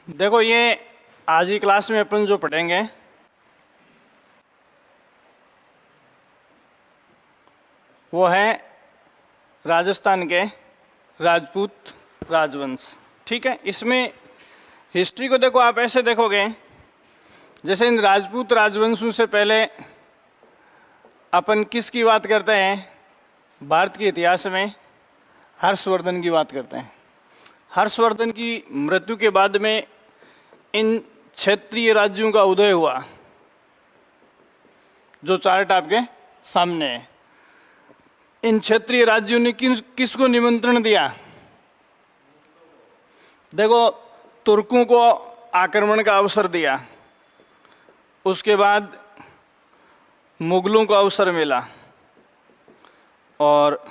देखो, ये आज की क्लास में अपन जो पढ़ेंगे वो है राजस्थान के राजपूत राजवंश। ठीक है, इसमें हिस्ट्री को देखो, आप ऐसे देखोगे जैसे इन राजपूत राजवंशों से पहले अपन किसकी बात करते हैं? भारत के इतिहास में हर्षवर्धन की बात करते हैं। हर्षवर्धन की मृत्यु के बाद में इन क्षेत्रीय राज्यों का उदय हुआ, जो चार्ट आपके सामने है। इन क्षेत्रीय राज्यों ने किसको निमंत्रण दिया? देखो, तुर्कों को आक्रमण का अवसर दिया, उसके बाद मुगलों को अवसर मिला, और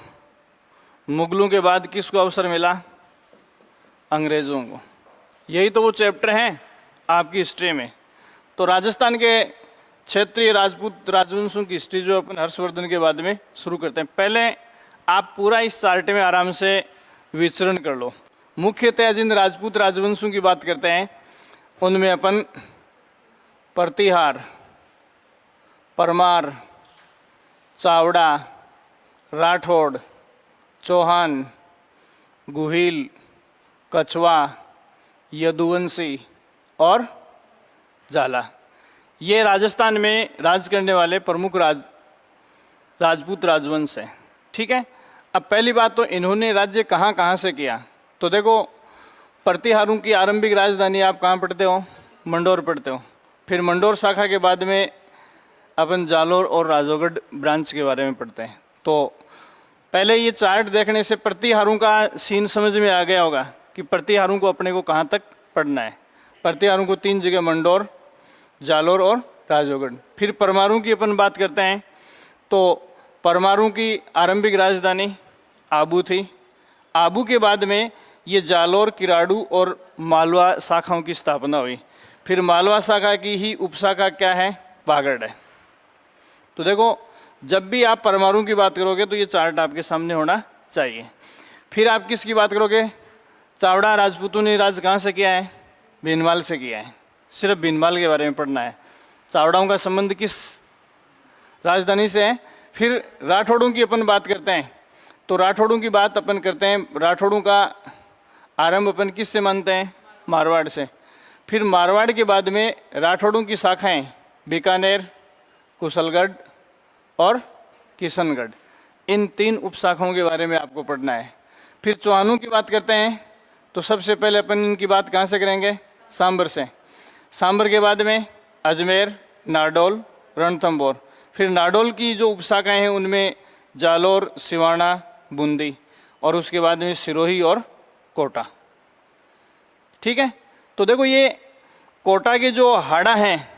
मुगलों के बाद किसको अवसर मिला? अंग्रेज़ों को। यही तो वो चैप्टर हैं आपकी हिस्ट्री में। तो राजस्थान के क्षेत्रीय राजपूत राजवंशों की हिस्ट्री जो अपन हर्षवर्धन के बाद में शुरू करते हैं, पहले आप पूरा इस चार्ट में आराम से विचरण कर लो। मुख्यतः जिन राजपूत राजवंशों की बात करते हैं उनमें अपन प्रतिहार, परमार, चावड़ा, राठौड़, चौहान, गुहिल, कछवा, यदुवंशी और झाला, ये राजस्थान में राज करने वाले प्रमुख राजपूत राजवंश हैं। ठीक है, अब पहली बात तो इन्होंने राज्य कहाँ कहाँ से किया। तो देखो, प्रतिहारों की आरंभिक राजधानी आप कहाँ पढ़ते हो? मंडोर पढ़ते हो। फिर मंडोर शाखा के बाद में अपन जालोर और राजौगढ़ ब्रांच के बारे में पढ़ते हैं। तो पहले ये चार्ट देखने से प्रतिहारों का सीन समझ में आ गया होगा कि प्रतिहारों को अपने को कहाँ तक पढ़ना है। प्रतिहारों को 3 जगह, मंडोर, जालोर और राजौगढ़। फिर परमारों की अपन बात करते हैं तो परमारों की आरंभिक राजधानी आबू थी। आबू के बाद में ये जालोर, किराड़ू और मालवा शाखाओं की स्थापना हुई। फिर मालवा शाखा की ही उपशाखा क्या है? बागड़ है। तो देखो, जब भी आप परमारों की बात करोगे तो ये चार्ट आपके सामने होना चाहिए। फिर आप किसकी बात करोगे? चावड़ा राजपूतों ने राज कहाँ से किया है? भीनमाल से किया है। सिर्फ भीनमाल के बारे में पढ़ना है। चावड़ाओं का संबंध किस राजधानी से है? फिर राठौड़ों की अपन बात करते हैं तो राठौड़ों की बात अपन करते हैं। राठौड़ों का आरंभ अपन किस से मानते हैं? मारवाड़ से। फिर मारवाड़ के बाद में राठौड़ों की शाखाएं बीकानेर, कुशलगढ़ और किशनगढ़, इन 3 उपशाखाओं के बारे में आपको पढ़ना है। फिर चौहानों की बात करते हैं तो सबसे पहले अपन इनकी बात कहाँ से करेंगे? सांबर से। सांबर के बाद में अजमेर, नारडोल, रणथंभौर। फिर नारडोल की जो उपशाखाएं हैं उनमें जालोर, सिवाना, बूंदी, और उसके बाद में सिरोही और कोटा। ठीक है, तो देखो, ये कोटा के जो हाड़ा हैं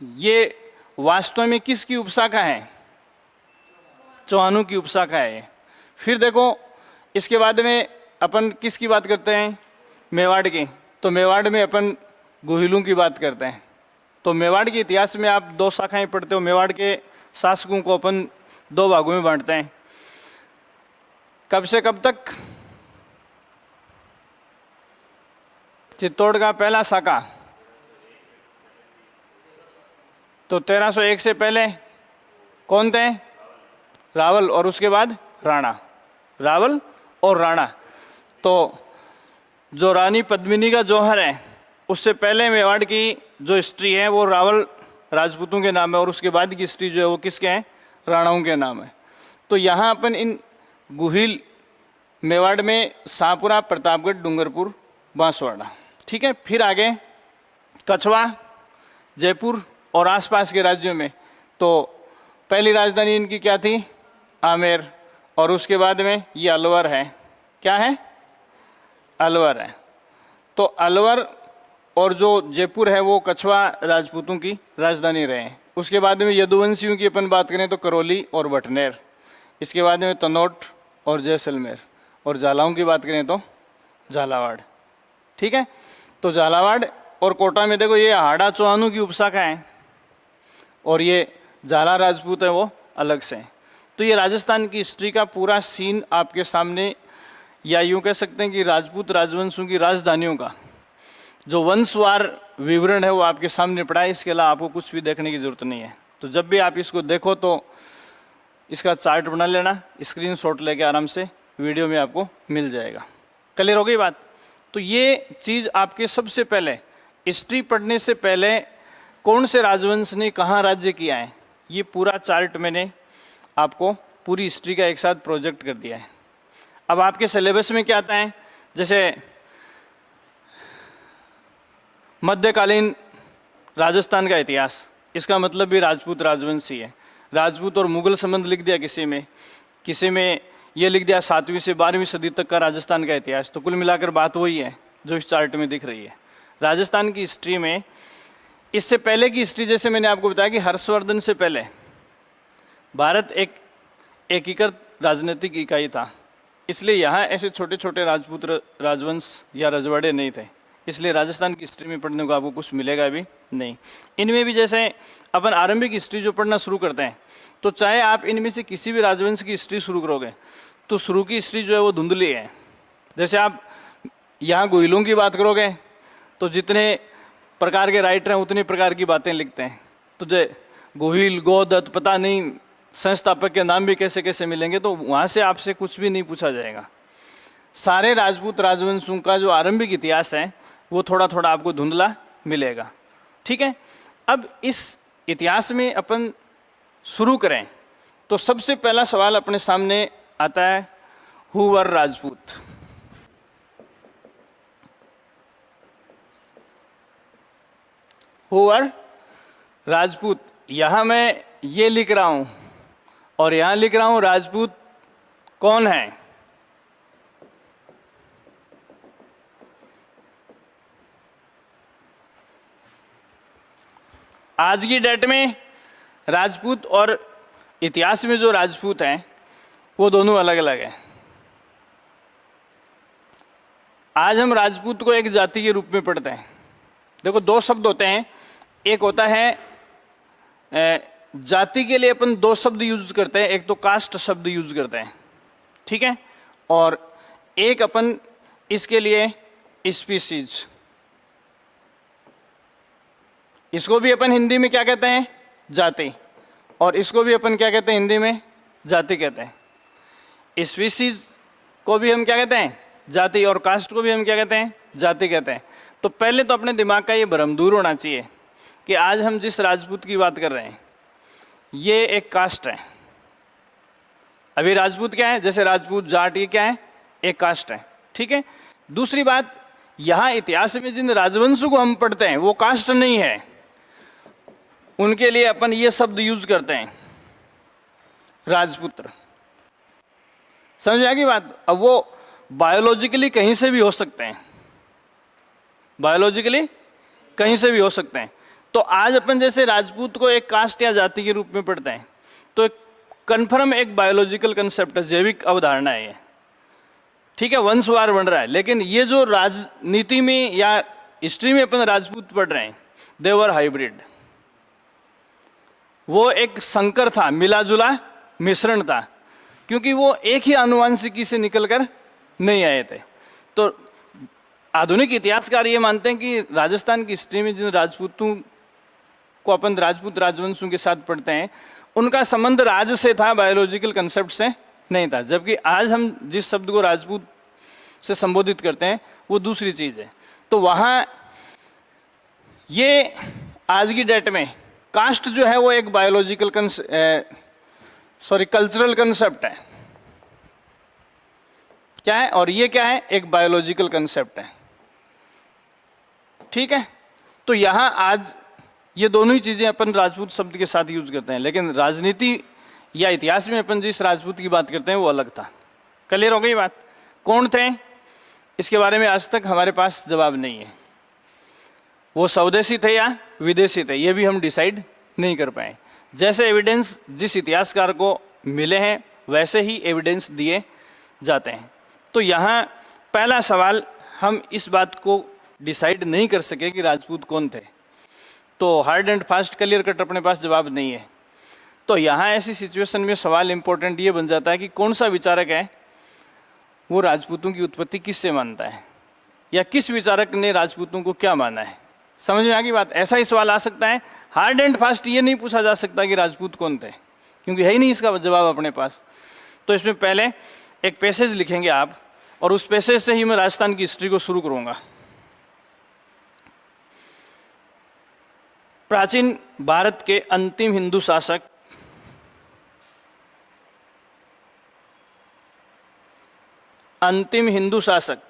ये वास्तव में किसकी उपशाखा है? चौहानों की उपशाखा है ये। फिर देखो, इसके बाद में अपन किसकी बात करते हैं? मेवाड़ की। तो मेवाड़ में अपन गुहिलों की बात करते हैं। तो मेवाड़ के इतिहास में आप 2 शाखाएं पढ़ते हो। मेवाड़ के शासकों को अपन 2 भागों में बांटते हैं। कब से कब तक? चित्तौड़ का पहला शाखा तो 1301 से पहले कौन थे? रावल, और उसके बाद राणा। रावल और राणा। तो जो रानी पद्मिनी का जौहर है उससे पहले मेवाड़ की जो हिस्ट्री है वो रावल राजपूतों के नाम है, और उसके बाद की हिस्ट्री जो है वो किसके हैं? राणाओं के नाम है। तो यहाँ अपन इन गुहिल मेवाड़ में शाहपुरा, प्रतापगढ़, डूंगरपुर, बांसवाड़ा। ठीक है, फिर आगे कछवा, जयपुर और आसपास के राज्यों में तो पहली राजधानी इनकी क्या थी? आमेर, और उसके बाद में ये अलवर है। क्या है? अलवर है। तो अलवर और जो जयपुर है वो कछवा राजपूतों की राजधानी रहे हैं। उसके बाद में यदुवंशियों की अपन बात करें तो करौली और भटनेर। इसके बाद में तनोट और जैसलमेर, और झालाओं की बात करें तो झालावाड़। ठीक है, तो झालावाड़ और कोटा में देखो, ये हाड़ा चौहानों की उपशाखा है और ये झाला राजपूत है वो अलग से। तो ये राजस्थान की हिस्ट्री का पूरा सीन आपके सामने, या यूँ कह सकते हैं कि राजपूत राजवंशों की राजधानियों का जो वंशवार विवरण है वो आपके सामने पड़ा है, इसके अलावा आपको कुछ भी देखने की जरूरत नहीं है। तो जब भी आप इसको देखो तो इसका चार्ट बना लेना, स्क्रीनशॉट लेके आराम से, वीडियो में आपको मिल जाएगा। क्लियर हो गई बात? तो ये चीज़ आपके सबसे पहले हिस्ट्री पढ़ने से पहले कौन से राजवंश ने कहाँ राज्य किया है, ये पूरा चार्ट मैंने आपको पूरी हिस्ट्री का एक साथ प्रोजेक्ट कर दिया है। अब आपके सिलेबस में क्या आता है, जैसे मध्यकालीन राजस्थान का इतिहास, इसका मतलब भी राजपूत राजवंश ही है। राजपूत और मुगल संबंध लिख दिया किसी में ये लिख दिया 7वीं से 12वीं सदी तक का राजस्थान का इतिहास। तो कुल मिलाकर बात वही है जो इस चार्ट में दिख रही है। राजस्थान की हिस्ट्री में इससे पहले की हिस्ट्री, जैसे मैंने आपको बताया कि हर्षवर्धन से पहले भारत एक एकीकृत राजनीतिक इकाई था, इसलिए यहाँ ऐसे छोटे छोटे राजपूत राजवंश या रजवाड़े नहीं थे, इसलिए राजस्थान की हिस्ट्री में पढ़ने को आपको कुछ मिलेगा भी नहीं। इनमें भी जैसे अपन आरंभिक हिस्ट्री जो पढ़ना शुरू करते हैं, तो चाहे आप इनमें से किसी भी राजवंश की हिस्ट्री शुरू करोगे तो शुरू की हिस्ट्री जो है वो धुंधली है। जैसे आप यहाँ गोहिलों की बात करोगे तो जितने प्रकार के राइटर हैं उतनी प्रकार की बातें लिखते हैं। तो जो गोहिल, गोदत्त, पता नहीं संस्थापक के नाम भी कैसे कैसे मिलेंगे, तो वहाँ से आपसे कुछ भी नहीं पूछा जाएगा। सारे राजपूत राजवंशों का जो आरंभिक इतिहास है वो थोड़ा थोड़ा आपको धुंधला मिलेगा। ठीक है, अब इस इतिहास में अपन शुरू करें तो सबसे पहला सवाल अपने सामने आता है, who were Rajput. Who were Rajput, यहां मैं ये लिख रहा हूं और यहां लिख रहा हूं राजपूत कौन है। आज की डेट में राजपूत और इतिहास में जो राजपूत हैं वो दोनों अलग अलग हैं। आज हम राजपूत को एक जाति के रूप में पढ़ते हैं। देखो, दो शब्द होते हैं, एक होता है जाति के लिए अपन दो शब्द यूज करते हैं, एक तो कास्ट शब्द यूज करते हैं, ठीक है, और एक अपन इसके लिए स्पीसीज, इसको भी अपन हिंदी में क्या कहते हैं, जाति, और इसको भी अपन क्या कहते हैं हिंदी में, जाति कहते हैं। स्पीसीज को भी हम क्या कहते हैं, जाति, और कास्ट को भी हम क्या कहते हैं, जाति कहते हैं। तो पहले तो अपने दिमाग का ये भ्रम दूर होना चाहिए कि आज हम जिस राजपूत की बात कर रहे हैं ये एक कास्ट है। अभी राजपूत क्या है, जैसे राजपूत, जाट, ये क्या है, एक कास्ट है, ठीक है। दूसरी बात, यहाँ इतिहास में जिन राजवंशों को हम पढ़ते हैं वो कास्ट नहीं है, उनके लिए अपन ये शब्द यूज करते हैं, राजपुत्र। समझ आ गई बात? अब वो बायोलॉजिकली कहीं से भी हो सकते हैं, बायोलॉजिकली कहीं से भी हो सकते हैं। तो आज अपन जैसे राजपूत को एक कास्ट या जाति के रूप में पढ़ते हैं, तो एक कन्फर्म एक बायोलॉजिकल कंसेप्ट है, जैविक अवधारणा है ये, ठीक है, वंशवार बन रहा है। लेकिन ये जो राजनीति में या हिस्ट्री में अपन राजपूत पढ़ रहे हैं, दे वर हाइब्रिड, वो एक संकर था, मिला जुला मिश्रण था, क्योंकि वो एक ही आनुवंशिकी से निकलकर नहीं आए थे। तो आधुनिक इतिहासकार ये मानते हैं कि राजस्थान की हिस्ट्री में जिन राजपूतों को अपन राजपूत राजवंशों के साथ पढ़ते हैं उनका संबंध राज से था, बायोलॉजिकल कंसेप्ट से नहीं था। जबकि आज हम जिस शब्द को राजपूत से संबोधित करते हैं वो दूसरी चीज है। तो वहाँ ये आज की डेट में कास्ट जो है वो एक बायोलॉजिकल कल्चरल कंसेप्ट है, क्या है, और ये क्या है, एक बायोलॉजिकल कंसेप्ट है, ठीक है। तो यहाँ आज ये दोनों ही चीजें अपन राजपूत शब्द के साथ यूज करते हैं, लेकिन राजनीति या इतिहास में अपन जिस राजपूत की बात करते हैं वो अलग था। क्लियर हो गई बात? कौन थे इसके बारे में आज तक हमारे पास जवाब नहीं है। वो स्वदेशी थे या विदेशी थे ये भी हम डिसाइड नहीं कर पाए। जैसे एविडेंस जिस इतिहासकार को मिले हैं वैसे ही एविडेंस दिए जाते हैं। तो यहाँ पहला सवाल, हम इस बात को डिसाइड नहीं कर सके कि राजपूत कौन थे, तो hard and fast clear cut अपने पास जवाब नहीं है। तो यहाँ ऐसी सिचुएशन में सवाल इंपॉर्टेंट ये बन जाता है कि कौन सा विचारक है वो राजपूतों की उत्पत्ति किससे मानता है। या किस विचारक ने राजपूतों को क्या माना है? समझ में आ गई बात? ऐसा ही सवाल आ सकता है। हार्ड एंड फास्ट ये नहीं पूछा जा सकता कि राजपूत कौन थे, क्योंकि है ही नहीं इसका जवाब अपने पास। तो इसमें पहले एक पैसेज लिखेंगे आप, और उस पैसेज से ही मैं राजस्थान की हिस्ट्री को शुरू करूंगा। प्राचीन भारत के अंतिम हिंदू शासक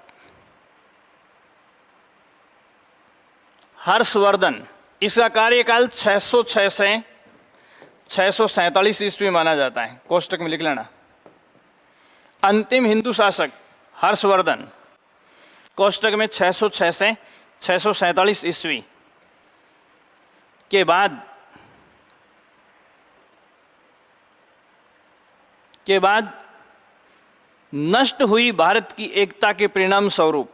हर्षवर्धन, इसका कार्यकाल 606 से 647 ईस्वी माना जाता है। कोष्टक में लिख लेना, अंतिम हिंदू शासक हर्षवर्धन, कोष्टक में 606 से 647 ईस्वी के बाद नष्ट हुई भारत की एकता के परिणाम स्वरूप,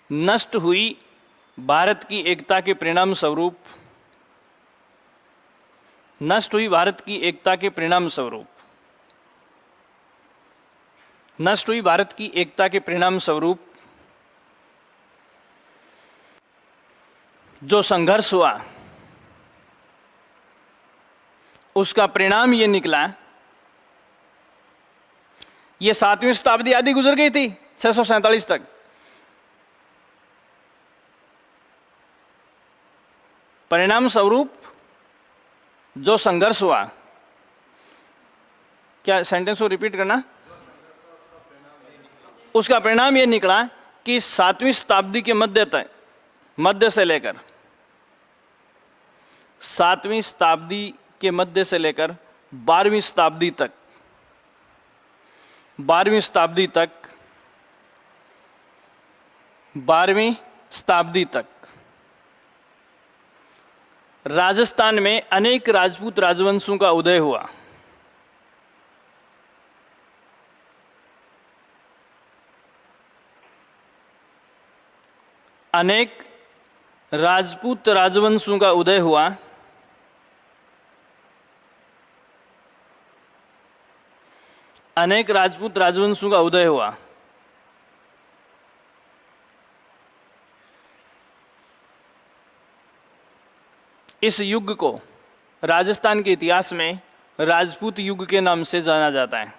नष्ट हुई भारत की एकता के परिणाम स्वरूप, नष्ट हुई भारत की एकता के परिणाम स्वरूप, नष्ट हुई भारत की एकता के परिणाम स्वरूप जो संघर्ष हुआ, उसका परिणाम ये निकला। ये 7वीं शताब्दी आदि गुजर गई थी 647 तक। परिणाम स्वरूप जो संघर्ष हुआ, क्या सेंटेंस को रिपीट करना? उसका परिणाम यह निकला कि 7वीं शताब्दी के मध्य से लेकर 7वीं शताब्दी के मध्य से लेकर 12वीं शताब्दी तक, 12वीं शताब्दी तक राजस्थान में अनेक राजपूत राजवंशों का उदय हुआ। अनेक राजपूत राजवंशों का उदय हुआ। अनेक राजपूत राजवंशों का उदय हुआ। इस युग को राजस्थान के इतिहास में राजपूत युग के नाम से जाना जाता है।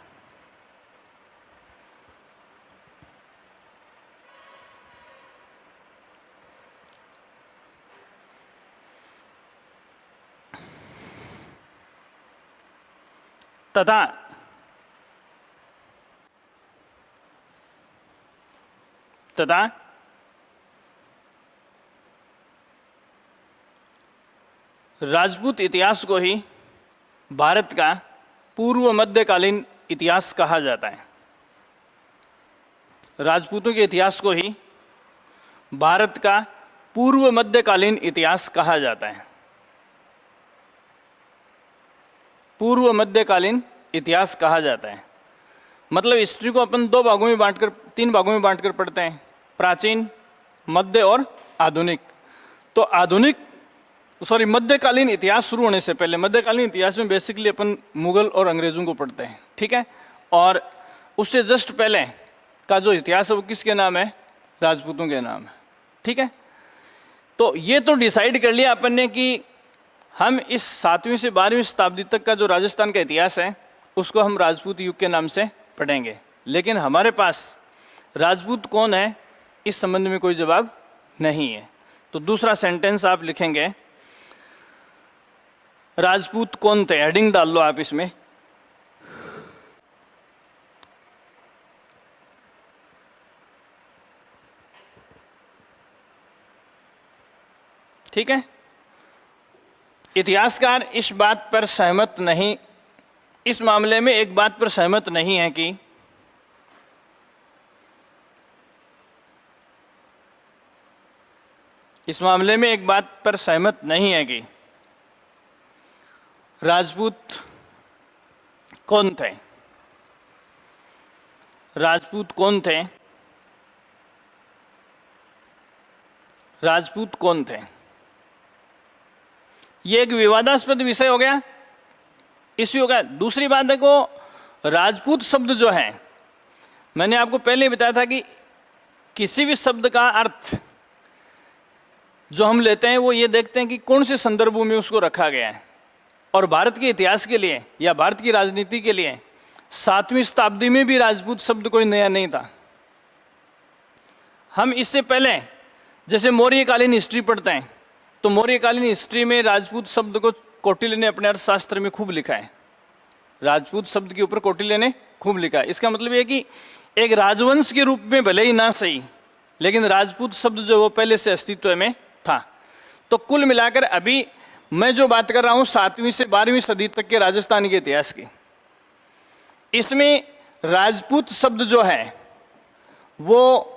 तथा राजपूत इतिहास को ही भारत का पूर्व मध्यकालीन इतिहास कहा जाता है। राजपूतों के इतिहास को ही भारत का पूर्व मध्यकालीन इतिहास कहा जाता है। पूर्व मध्यकालीन इतिहास कहा जाता है। मतलब हिस्ट्री को अपन 3 भागों में बांटकर पढ़ते हैं, प्राचीन, मध्य और आधुनिक। तो मध्यकालीन इतिहास शुरू होने से पहले, मध्यकालीन इतिहास में बेसिकली अपन मुगल और अंग्रेजों को पढ़ते हैं, ठीक है। और उससे जस्ट पहले का जो इतिहास है वो किसके नाम है? राजपूतों के नाम है, ठीक है। तो ये तो डिसाइड कर लिया अपन ने कि हम इस 7वीं से 12वीं शताब्दी तक का जो राजस्थान का इतिहास है उसको हम राजपूत युग के नाम से पढ़ेंगे। लेकिन हमारे पास राजपूत कौन है इस संबंध में कोई जवाब नहीं है। तो दूसरा सेंटेंस आप लिखेंगे, राजपूत कौन थे। हेडिंग डाल लो आप इसमें। ठीक है। इतिहासकार इस बात पर सहमत नहीं, इस मामले में एक बात पर सहमत नहीं है कि इस मामले में एक बात पर सहमत नहीं है कि राजपूत कौन थे। राजपूत कौन थे? राजपूत कौन थे? ये एक विवादास्पद विषय हो गया, इश्यू हो गया। दूसरी बात देखो, राजपूत शब्द जो है, मैंने आपको पहले ही बताया था कि किसी भी शब्द का अर्थ जो हम लेते हैं वो ये देखते हैं कि कौन से संदर्भों में उसको रखा गया है। और भारत के इतिहास के लिए या भारत की राजनीति के लिए 7वीं शताब्दी में भी राजपूत शब्द कोई नया नहीं था। हम इससे पहले जैसे मौर्यकालीन हिस्ट्री पढ़ते हैं तो मौर्यकालीन हिस्ट्री में राजपूत शब्द को कौटिल्य ने अपने अर्थशास्त्र में खूब लिखा है। राजपूत शब्द के ऊपर कौटिल्य ने खूब लिखा है। इसका मतलब ये कि एक राजवंश के रूप में भले ही ना सही, लेकिन राजपूत शब्द जो वो पहले से अस्तित्व में था। तो कुल मिलाकर अभी मैं जो बात कर रहा हूं 7वीं से 12वीं सदी तक के राजस्थान के इतिहास की, इसमें राजपूत शब्द जो है वो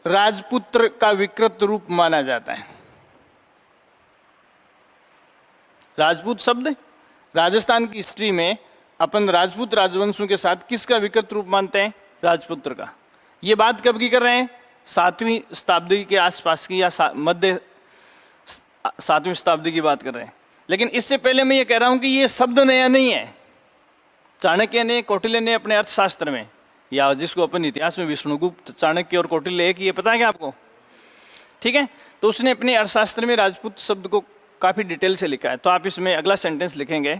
राजपुत्र का विकृत रूप माना जाता है। राजपूत शब्द राजस्थान की हिस्ट्री में अपन राजपूत राजवंशों के साथ किसका विकृत रूप मानते हैं? राजपुत्र का। ये बात कब की कर रहे हैं? 7वीं शताब्दी के आसपास की या मध्य 7वीं शताब्दी की बात कर रहे हैं। लेकिन इससे पहले मैं ये कह रहा हूं कि ये शब्द नया नहीं है। चाणक्य ने, कौटिल्य ने अपने अर्थशास्त्र में, या जिसको अपन इतिहास में विष्णुगुप्त, चाणक्य और कौटिल्य एक ही है, पता है क्या आपको? ठीक है, तो उसने अपने अर्थशास्त्र में राजपूत शब्द को काफी डिटेल से लिखा है। तो आप इसमें अगला सेंटेंस लिखेंगे,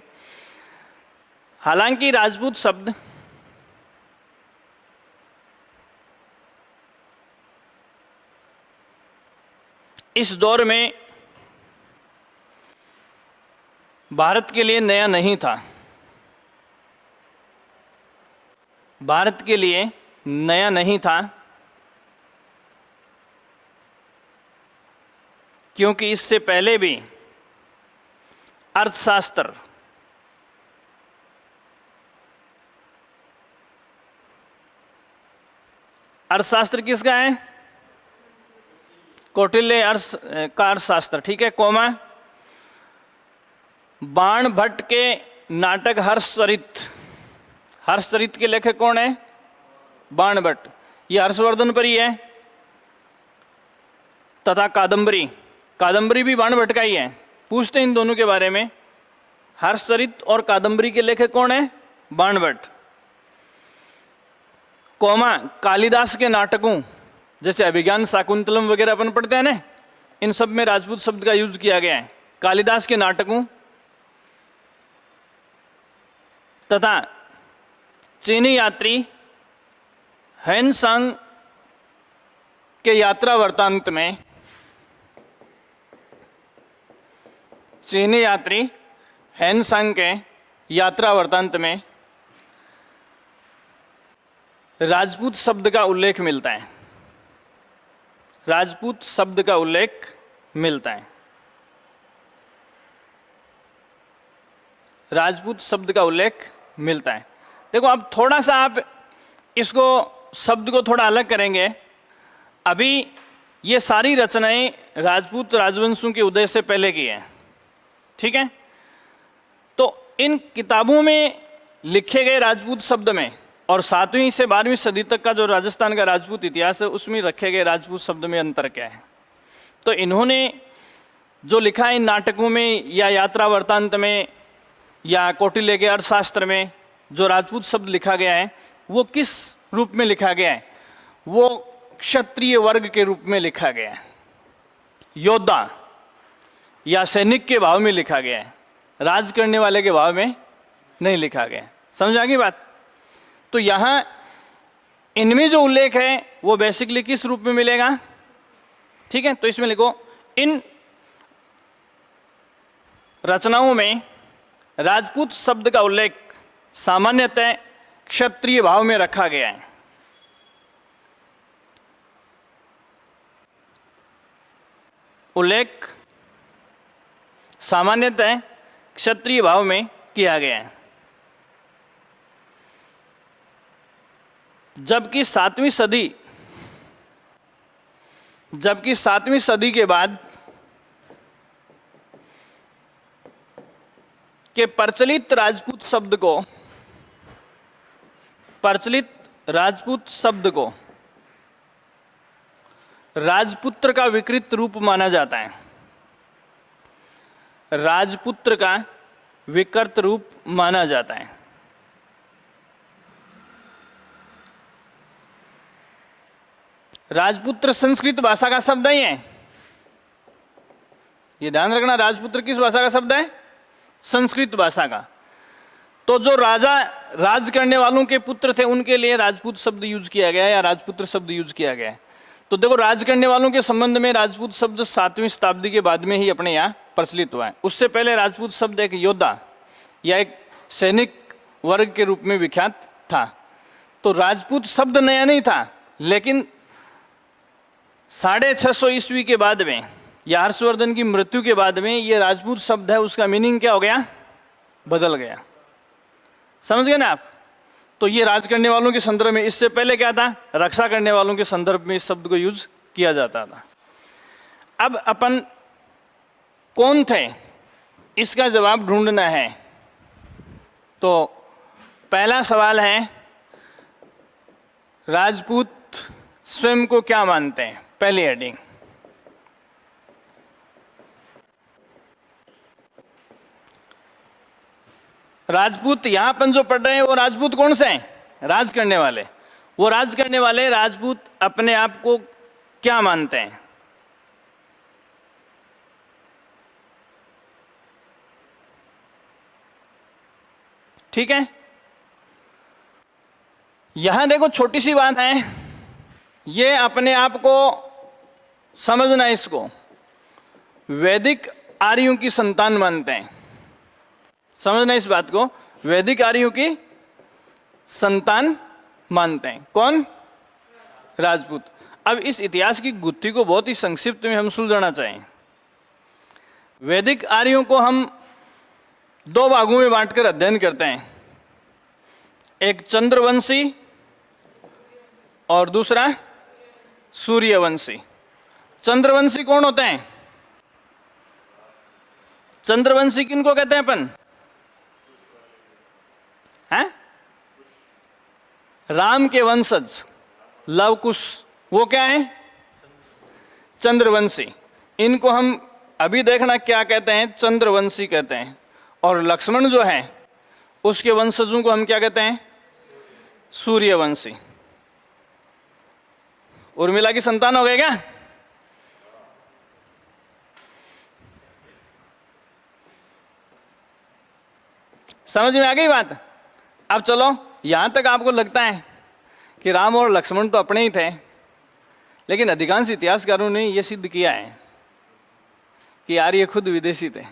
हालांकि राजपूत शब्द इस दौर में भारत के लिए नया नहीं था। भारत के लिए नया नहीं था क्योंकि इससे पहले भी अर्थशास्त्र किसका है? कौटिल्य का अर्थशास्त्र। ठीक है, कोमा बाण भट्ट के नाटक हर्षचरित के लेखक कौन है? बाण भट्ट। ये हर्षवर्धन पर ही है। तथा कादंबरी भी बाण भट्ट का ही है। पूछते हैं इन दोनों के बारे में। हर्षचरित और कादंबरी के लेखक कौन है? बाण भट्ट। कोमा कालिदास के नाटकों जैसे अभिज्ञान शाकुंतलम वगैरह अपन पढ़ते हैं ना, इन सब में राजपूत शब्द का यूज किया गया है। कालिदास के नाटकों तथा चीनी यात्री हैनसांग के यात्रा वृत्तांत में, चीनी यात्री हैनसांग के यात्रा वृत्तांत में राजपूत शब्द का उल्लेख मिलता है। राजपूत शब्द का उल्लेख मिलता है। राजपूत शब्द का उल्लेख मिलता है। देखो, अब थोड़ा सा आप इसको शब्द को थोड़ा अलग करेंगे। अभी ये सारी रचनाएं राजपूत राजवंशों के उदय से पहले की हैं। ठीक है, तो इन किताबों में लिखे गए राजपूत शब्द में और 7वीं से 12वीं सदी तक का जो राजस्थान का राजपूत इतिहास है उसमें रखे गए राजपूत शब्द में अंतर क्या है? तो इन्होंने जो लिखा है इन नाटकों में या यात्रा वृत्तांत में या कौटिल्य के अर्थशास्त्र में जो राजपूत शब्द लिखा गया है वो किस रूप में लिखा गया है? वो क्षत्रिय वर्ग के रूप में लिखा गया है। योद्धा या सैनिक के भाव में लिखा गया है, राज करने वाले के भाव में नहीं लिखा गया। समझ आ गई बात? तो यहां इनमें जो उल्लेख है वो बेसिकली किस रूप में मिलेगा? ठीक है, तो इसमें लिखो, इन रचनाओं में राजपूत शब्द का उल्लेख सामान्यतः क्षत्रिय भाव में रखा गया है। उल्लेख सामान्यतः क्षत्रिय भाव में किया गया है। जबकि 7वीं सदी के बाद के प्रचलित राजपूत शब्द को राजपुत्र का विकृत रूप माना जाता है। राजपुत्र का विकृत रूप माना जाता है। राजपुत्र संस्कृत भाषा का शब्द ही है, ये ध्यान रखना। राजपुत्र किस भाषा का शब्द है? संस्कृत भाषा का। तो जो राजा राज करने वालों के पुत्र थे उनके लिए राजपूत शब्द यूज किया गया है या राजपुत्र शब्द यूज किया गया है। तो देखो, राज करने वालों के संबंध में राजपूत शब्द 7वीं शताब्दी के बाद में ही अपने यहाँ प्रचलित हुआ है। उससे पहले राजपूत शब्द एक योद्धा या एक सैनिक वर्ग के रूप में विख्यात था। तो राजपूत शब्द नया नहीं था, लेकिन 650 ईस्वी के बाद में या हर्षवर्धन की मृत्यु के बाद में ये राजपूत शब्द है, उसका मीनिंग क्या हो गया? बदल गया। समझ गए ना आप? तो ये राज करने वालों के संदर्भ में, इससे पहले क्या था? रक्षा करने वालों के संदर्भ में इस शब्द को यूज किया जाता था। अब अपन कौन थे, इसका जवाब ढूंढना है। तो पहला सवाल है, राजपूत स्वयं को क्या मानते हैं? पहली हेडिंग। राजपूत यहां अपन जो पढ़ रहे हैं वो राजपूत कौन से हैं? राज करने वाले। वो राज करने वाले राजपूत अपने आप को क्या मानते हैं? ठीक है, यहां देखो छोटी सी बात है, ये अपने आप को समझना, इसको वैदिक आर्यों की संतान मानते हैं। समझना इस बात को, वैदिक आर्यों की संतान मानते हैं। कौन? राजपूत। अब इस इतिहास की गुत्थी को बहुत ही संक्षिप्त में हम सुलझाना चाहें। वैदिक आर्यों को हम 2 भागों में बांटकर अध्ययन करते हैं, एक चंद्रवंशी और दूसरा सूर्यवंशी। चंद्रवंशी कौन होते हैं? चंद्रवंशी किनको कहते हैं अपन? हैं? राम के वंशज लव कुश, वो क्या है? चंद्रवंशी। इनको हम अभी देखना क्या कहते हैं? चंद्रवंशी कहते हैं। और लक्ष्मण जो है उसके वंशजों को हम क्या कहते हैं? सूर्यवंशी। उर्मिला की संतान हो गए क्या? समझ में आ गई बात? अब चलो, यहां तक आपको लगता है कि राम और लक्ष्मण तो अपने ही थे, लेकिन अधिकांश इतिहासकारों ने यह सिद्ध किया है कि आर्य खुद विदेशी थे।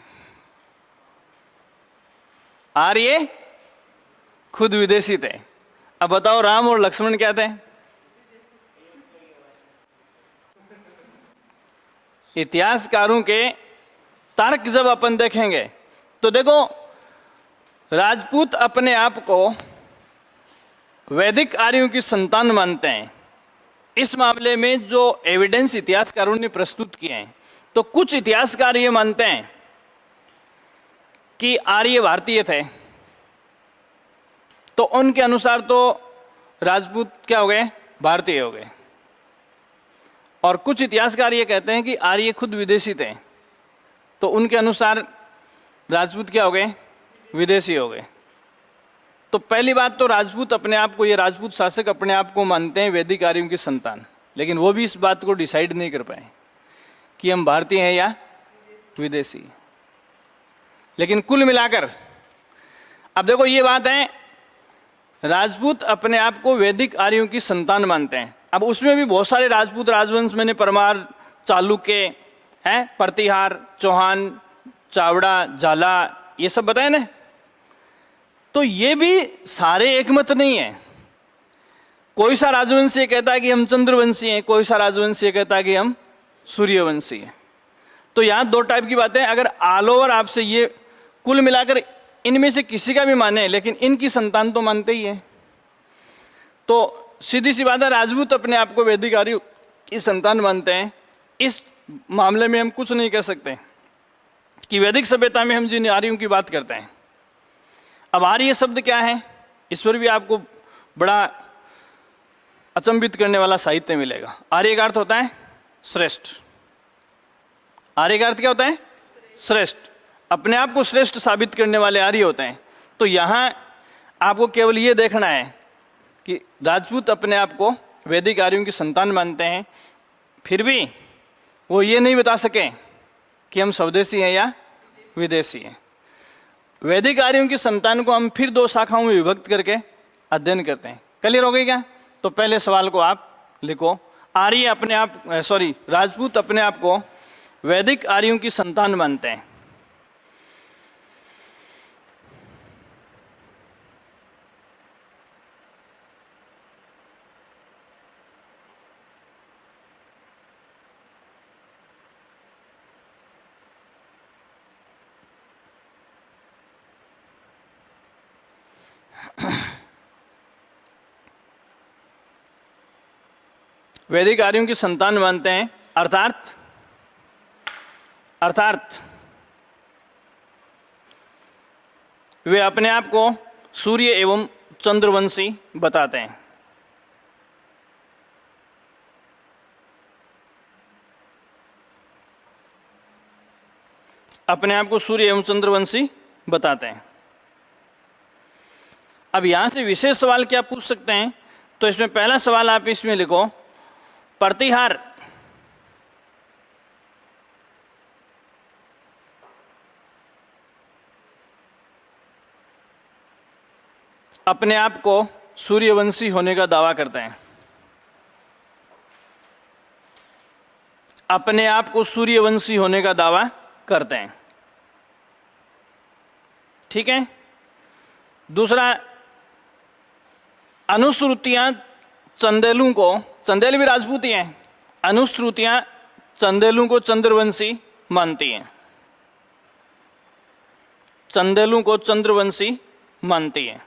आर्य खुद विदेशी थे। अब बताओ, राम और लक्ष्मण क्या थे? इतिहासकारों के तर्क जब अपन देखेंगे तो देखो, राजपूत अपने आप को वैदिक आर्यों की संतान मानते हैं। इस मामले में जो एविडेंस इतिहासकारों ने प्रस्तुत किए हैं, तो कुछ इतिहासकार ये मानते हैं कि आर्य भारतीय थे, तो उनके अनुसार तो राजपूत क्या हो गए? भारतीय हो गए। और कुछ इतिहासकार ये कहते हैं कि आर्य खुद विदेशी थे, तो उनके अनुसार राजपूत क्या हो गए? विदेशी हो गए। तो पहली बात तो राजपूत अपने आप को, ये राजपूत शासक अपने आप को मानते हैं वैदिक आर्यों की संतान, लेकिन वो भी इस बात को डिसाइड नहीं कर पाए कि हम भारतीय हैं या विदेशी। लेकिन कुल मिलाकर अब देखो, ये बात है, राजपूत अपने आप को वैदिक आर्यों की संतान मानते हैं। अब उसमें भी बहुत सारे राजपूत राजवंश, मैंने परमार, चालुक्य हैं, प्रतिहार, चौहान, चावड़ा, झाला, ये सब बताए ना। तो ये भी सारे एक मत नहीं है। कोई सा राजवंश ये कहता है कि हम चंद्रवंशी हैं, कोई सा राजवंश ये कहता है कि हम सूर्यवंशी हैं। तो यहाँ 2 टाइप की बातें। अगर ऑल ओवर आपसे ये कुल मिलाकर इनमें से किसी का भी माने, लेकिन इनकी संतान तो मानते ही है। तो सीधी सी बात है, राजपूत अपने आप को वैदिक आर्यों की संतान मानते हैं। इस मामले में हम कुछ नहीं कह सकते कि वैदिक सभ्यता में हम जिन आर्यों की बात करते हैं। अब आर्य शब्द क्या है, इस पर भी आपको बड़ा अचंभित करने वाला साहित्य मिलेगा। आर्य का अर्थ होता है श्रेष्ठ। आर्य का अर्थ क्या होता है? श्रेष्ठ। अपने आप को श्रेष्ठ साबित करने वाले आर्य होते हैं। तो यहाँ आपको केवल ये देखना है कि राजपूत अपने आप को वैदिक आर्यों की संतान मानते हैं, फिर भी वो ये नहीं बता सके कि हम स्वदेशी हैं या विदेशी हैं। वैदिक आर्यों की संतान को हम फिर दो शाखाओं में विभक्त करके अध्ययन करते हैं। क्लियर हो गई क्या? तो पहले सवाल को आप लिखो, आर्य अपने आप राजपूत अपने आप को वैदिक आर्यों की संतान मानते हैं। वैदिक आर्यों की संतान मानते हैं, अर्थात वे अपने आप को सूर्य एवं चंद्रवंशी बताते हैं। अपने आप को सूर्य एवं चंद्रवंशी बताते हैं। अब यहां से विशेष सवाल क्या पूछ सकते हैं? तो इसमें पहला सवाल आप इसमें लिखो, प्रतिहार अपने आप को सूर्यवंशी होने का दावा करते हैं। अपने आप को सूर्यवंशी होने का दावा करते हैं। ठीक है। दूसरा, अनुश्रुतियां चंदेलों को, चंदेल भी राजपूत ही हैं, अनुश्रुतियां चंदेलों को चंद्रवंशी मानती हैं। चंदेलों को चंद्रवंशी मानती हैं।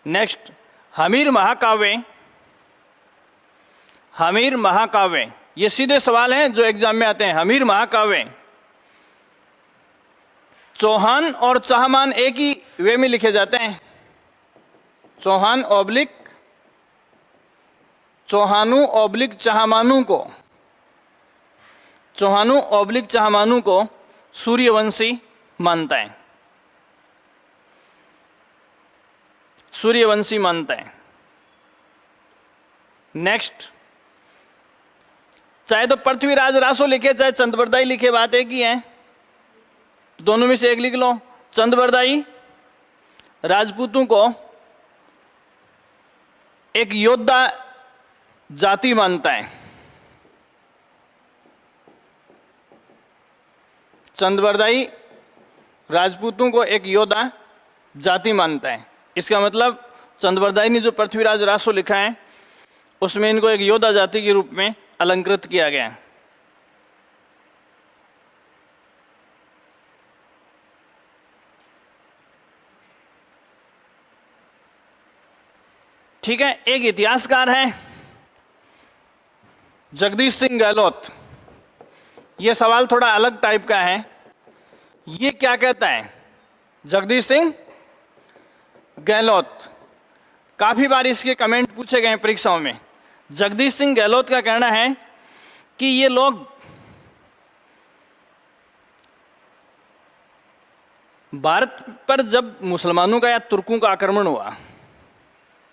नेक्स्ट, हमीर महाकाव्य, ये सीधे सवाल हैं जो एग्जाम में आते हैं। हमीर महाकाव्य चौहान और चाहमान एक ही वे में लिखे जाते हैं। चौहानू ऑब्लिक चाहमानू को सूर्यवंशी मानता है। नेक्स्ट, चाहे तो पृथ्वीराज रासो लिखे चाहे चंद्रवरदाई लिखे, बात एक ही है, दोनों में से एक लिख लो। चंद्रवरदाई राजपूतों को एक योद्धा जाति मानता है। चंद्रवरदाई राजपूतों को एक योद्धा जाति मानता है। इसका मतलब चंद्रवरदाई ने जो पृथ्वीराज रासो लिखा है उसमें इनको एक योद्धा जाति के रूप में अलंकृत किया गया है। ठीक है। एक इतिहासकार है जगदीश सिंह गहलोत। यह सवाल थोड़ा अलग टाइप का है। ये क्या कहता है? जगदीश सिंह गहलोत, काफी बार इसके कमेंट पूछे गए हैं परीक्षाओं में। जगदीश सिंह गहलोत का कहना है कि ये लोग भारत पर जब मुसलमानों का या तुर्कों का आक्रमण हुआ,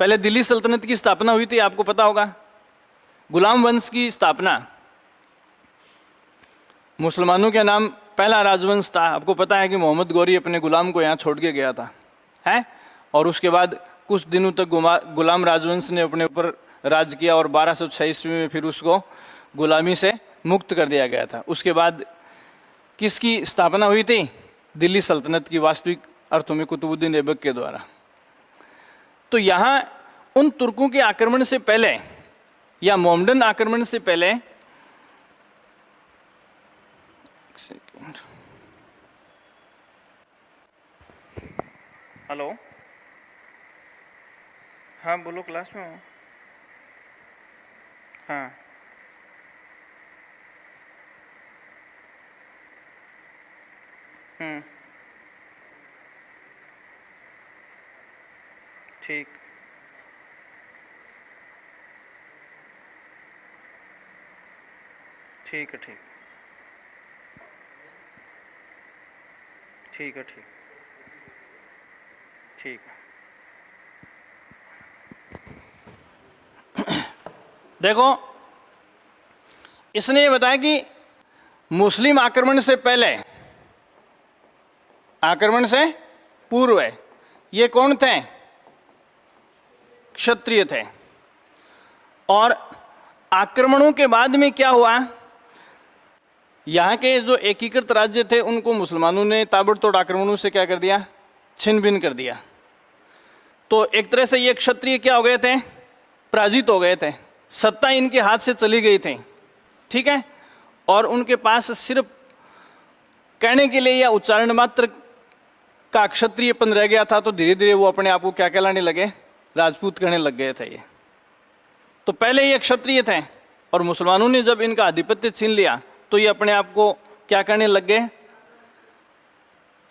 पहले दिल्ली सल्तनत की स्थापना हुई थी, आपको पता होगा, गुलाम वंश की स्थापना, मुसलमानों के नाम पहला राजवंश था। आपको पता है कि मोहम्मद गौरी अपने गुलाम को यहाँ छोड़ के गया था, है? और उसके बाद कुछ दिनों तक गुलाम राजवंश ने अपने ऊपर राज किया और 1206 ईस्वी में फिर उसको गुलामी से मुक्त कर दिया गया था। उसके बाद किसकी स्थापना हुई थी? दिल्ली सल्तनत की, वास्तविक अर्थों में कुतुबुद्दीन ऐबक के द्वारा। तो यहाँ उन तुर्कों के आक्रमण से पहले या मोहम्मदन आक्रमण से पहले, हेलो, हाँ बोलो, क्लास में हूँ। हाँ, ठीक, ठीक है, ठीक, ठीक है, ठीक। ठीक है। देखो, इसने ये बताया कि मुस्लिम आक्रमण से पहले, आक्रमण से पूर्व ये कौन थे? क्षत्रिय थे। और आक्रमणों के बाद में क्या हुआ? यहाँ के जो एकीकृत राज्य थे उनको मुसलमानों ने ताबड़तोड़ आक्रमणों से क्या कर दिया? छिन्न भिन्न कर दिया। तो एक तरह से ये क्षत्रिय क्या हो गए थे? पराजित हो गए थे, सत्ता इनके हाथ से चली गई थी। ठीक है। और उनके पास सिर्फ कहने के लिए या उच्चारण मात्र का क्षत्रियपन रह गया था। तो धीरे धीरे वो अपने आप को क्या कहलाने लगे? राजपूत कहने लग गए थे ये। तो पहले ये क्षत्रिय थे और मुसलमानों ने जब इनका आधिपत्य छीन लिया तो ये अपने आप को क्या कहने लग गए?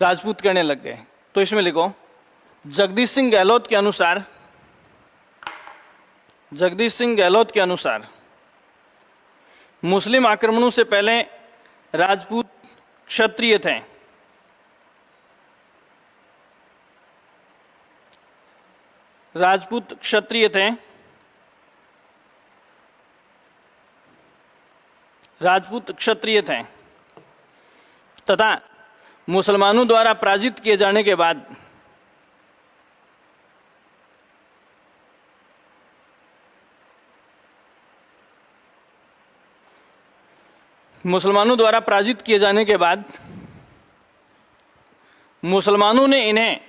राजपूत कहने लग गए। तो इसमें लिखो, जगदीश सिंह गहलोत के अनुसार, जगदीश सिंह गहलोत के अनुसार मुस्लिम आक्रमणों से पहले राजपूत क्षत्रिय थे। राजपूत क्षत्रिय थे, राजपूत क्षत्रिय थे तथा मुसलमानों द्वारा पराजित किए जाने के बाद मुसलमानों द्वारा पराजित किए जाने के बाद मुसलमानों ने इन्हें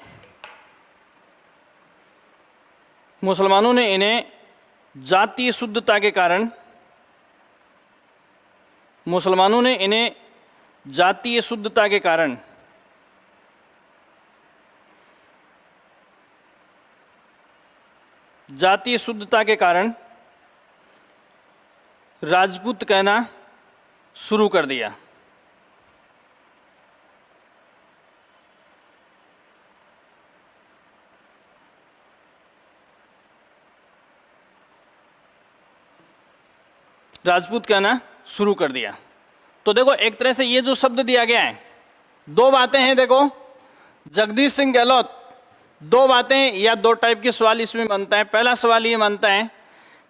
जातीय शुद्धता के कारण, मुसलमानों ने इन्हें जातीय शुद्धता के कारण राजपूत कहना शुरू कर दिया। राजपूत कहना शुरू कर दिया। तो देखो, एक तरह से ये जो शब्द दिया गया है, दो बातें हैं। देखो, जगदीश सिंह गहलोत दो बातें या दो टाइप के सवाल इसमें मानता है। पहला सवाल ये मानता है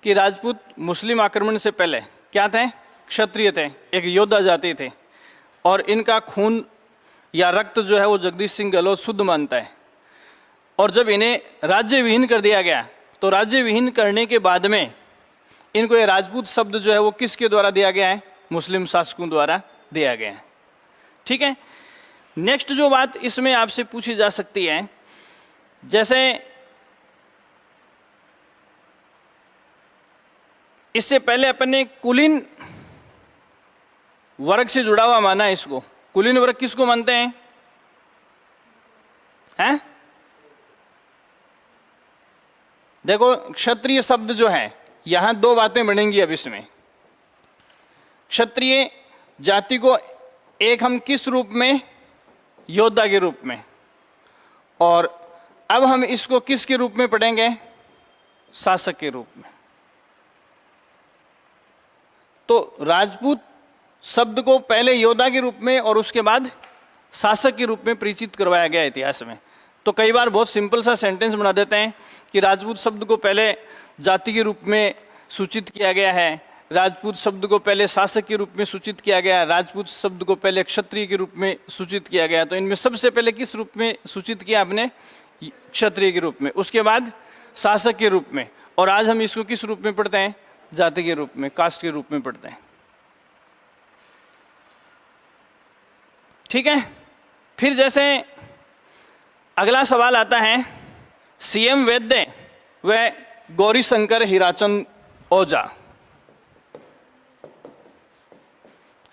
कि राजपूत मुस्लिम आक्रमण से पहले क्या थे? क्षत्रिय थे, एक योद्धा जाति थे और इनका खून या रक्त जो है वो जगदीश सिंह गहलोत शुद्ध मानता है। और जब इन्हें राज्य विहीन कर दिया गया तो राज्य विहीन करने के बाद में इनको ये राजपूत शब्द जो है वो किसके द्वारा दिया गया है? मुस्लिम शासकों द्वारा दिया गया है। ठीक है। नेक्स्ट जो बात इसमें आपसे पूछी जा सकती है, जैसे इससे पहले अपन ने कुलीन वर्ग से जुड़ा हुआ माना है इसको। कुलीन वर्ग किसको मानते हैं? हैं? देखो, क्षत्रिय शब्द जो है, यहां दो बातें बनेंगी अब इसमें। क्षत्रिय जाति को एक हम किस रूप में? योद्धा के रूप में। और अब हम इसको किसके रूप में पढ़ेंगे? शासक के रूप में। तो राजपूत शब्द को पहले योद्धा के रूप में और उसके बाद शासक के रूप में परिचित करवाया गया इतिहास में। तो कई बार बहुत सिंपल सा सेंटेंस बना देते हैं कि राजपूत शब्द को पहले जाति के रूप में सूचित किया गया है, राजपूत शब्द को पहले शासक के रूप में सूचित किया गया, राजपूत शब्द को पहले क्षत्रिय के रूप में सूचित किया गया। तो इनमें सबसे पहले किस रूप में सूचित किया आपने? क्षत्रिय के रूप में, उसके बाद शासक के रूप में, और आज हम इसको किस रूप में पढ़ते हैं? जाति के रूप में, कास्ट के रूप में पढ़ते हैं। ठीक है। फिर जैसे अगला सवाल आता है, सीएम वैद्य व गौरीशंकर हीराचंद ओझा।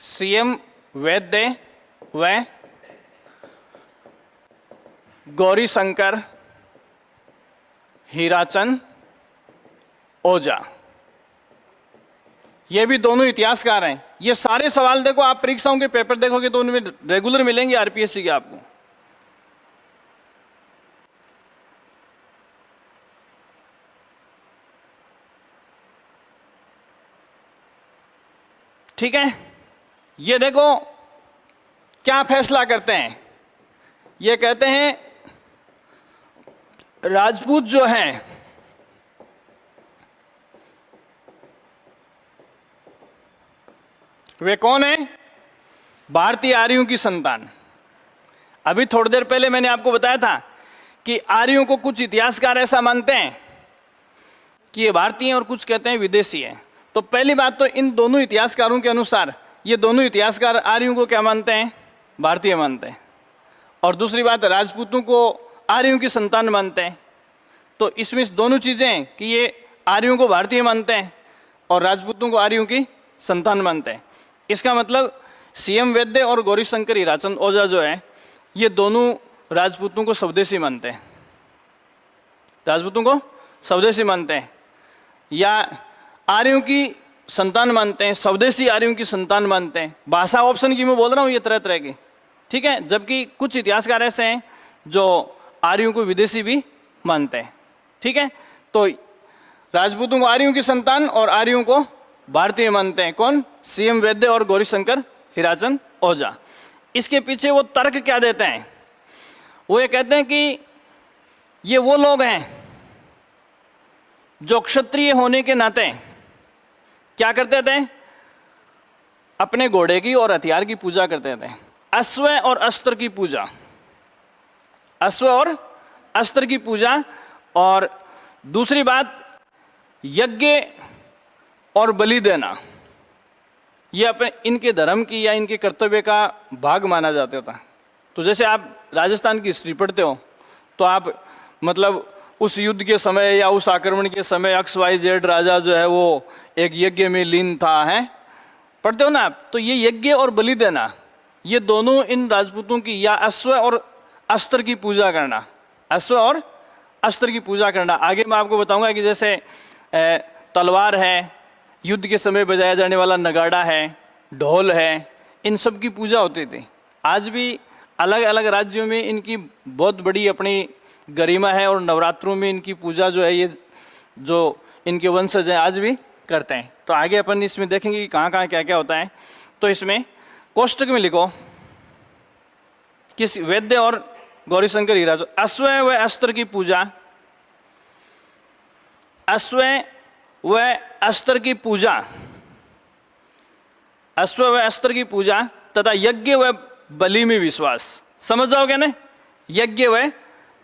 सीएम वैद्य व गौरीशंकर हीराचंद ओझा, ये भी दोनों इतिहासकार हैं। ये सारे सवाल देखो, आप परीक्षाओं के पेपर देखोगे तो उनमें रेगुलर मिलेंगे आरपीएससी के आपको। ठीक है। ये देखो क्या फैसला करते हैं। ये कहते हैं राजपूत जो हैं वे कौन है? भारतीय आर्यों की संतान। अभी थोड़ी देर पहले मैंने आपको बताया था कि आर्यों को कुछ इतिहासकार ऐसा मानते हैं कि ये भारतीय हैं और कुछ कहते हैं विदेशी हैं। तो पहली बात तो इन दोनों इतिहासकारों के अनुसार ये दोनों इतिहासकार आर्यों को क्या मानते हैं? भारतीय मानते हैं। और दूसरी बात, राजपूतों को आर्यों की संतान मानते हैं। तो इसमें दोनों चीजें कि ये आर्यों को भारतीय मानते हैं और राजपूतों को आर्यों की संतान मानते हैं। इसका मतलब सीएम वैद्य और गौरीशंकर हीराचंद ओझा जो है ये दोनों राजपूतों को स्वदेशी मानते हैं, राजपूतों को स्वदेशी मानते हैं या आर्यों की संतान मानते हैं, स्वदेशी आर्यों की संतान मानते हैं। भाषा ऑप्शन की मैं बोल रहा हूँ ये तरह तरह की, ठीक है। जबकि कुछ इतिहासकार ऐसे हैं जो आर्यों को विदेशी भी मानते हैं, ठीक है। तो राजपूतों को आर्यों की संतान और आर्यों को भारतीय मानते हैं। कौन? सीएम वैद्य और गौरीशंकर हीराचंद ओझा। इसके पीछे वो तर्क क्या देते हैं? वो ये कहते हैं कि ये वो लोग हैं जो क्षत्रिय होने के नाते क्या करते थे? अपने घोड़े की और हथियार की पूजा करते थे। अश्व और अस्त्र की पूजा, अश्व और अस्त्र की पूजा। और दूसरी बात, यज्ञ और बलि देना, ये अपने इनके धर्म की या इनके कर्तव्य का भाग माना जाता था। तो जैसे आप राजस्थान की हिस्ट्री पढ़ते हो तो आप मतलब उस युद्ध के समय या उस आक्रमण के समय XYZ राजा जो है वो एक यज्ञ में लीन था, है, पढ़ते हो ना आप। तो ये यज्ञ और बलि देना, ये दोनों इन राजपूतों की, या अश्व और अस्त्र की पूजा करना, अश्व और अस्त्र की पूजा करना। आगे मैं आपको बताऊंगा कि जैसे तलवार है, युद्ध के समय बजाया जाने वाला नगाड़ा है, ढोल है, इन सब की पूजा होती थी। आज भी अलग अलग राज्यों में इनकी बहुत बड़ी अपनी गरिमा है और नवरात्रों में इनकी पूजा जो है ये जो इनके वंशज हैं आज भी करते हैं। तो आगे अपन इसमें देखेंगे कि कहाँ कहाँ क्या क्या होता है। तो इसमें कोष्टक में लिखो किस वैद्य और गौरीशंकर हीराचंद, अश्व व अस्त्र की पूजा, अश्व व अस्त्र की पूजा, अश्व व अस्त्र की पूजा तथा यज्ञ व बलि में विश्वास। समझ जाओगे ना? यज्ञ व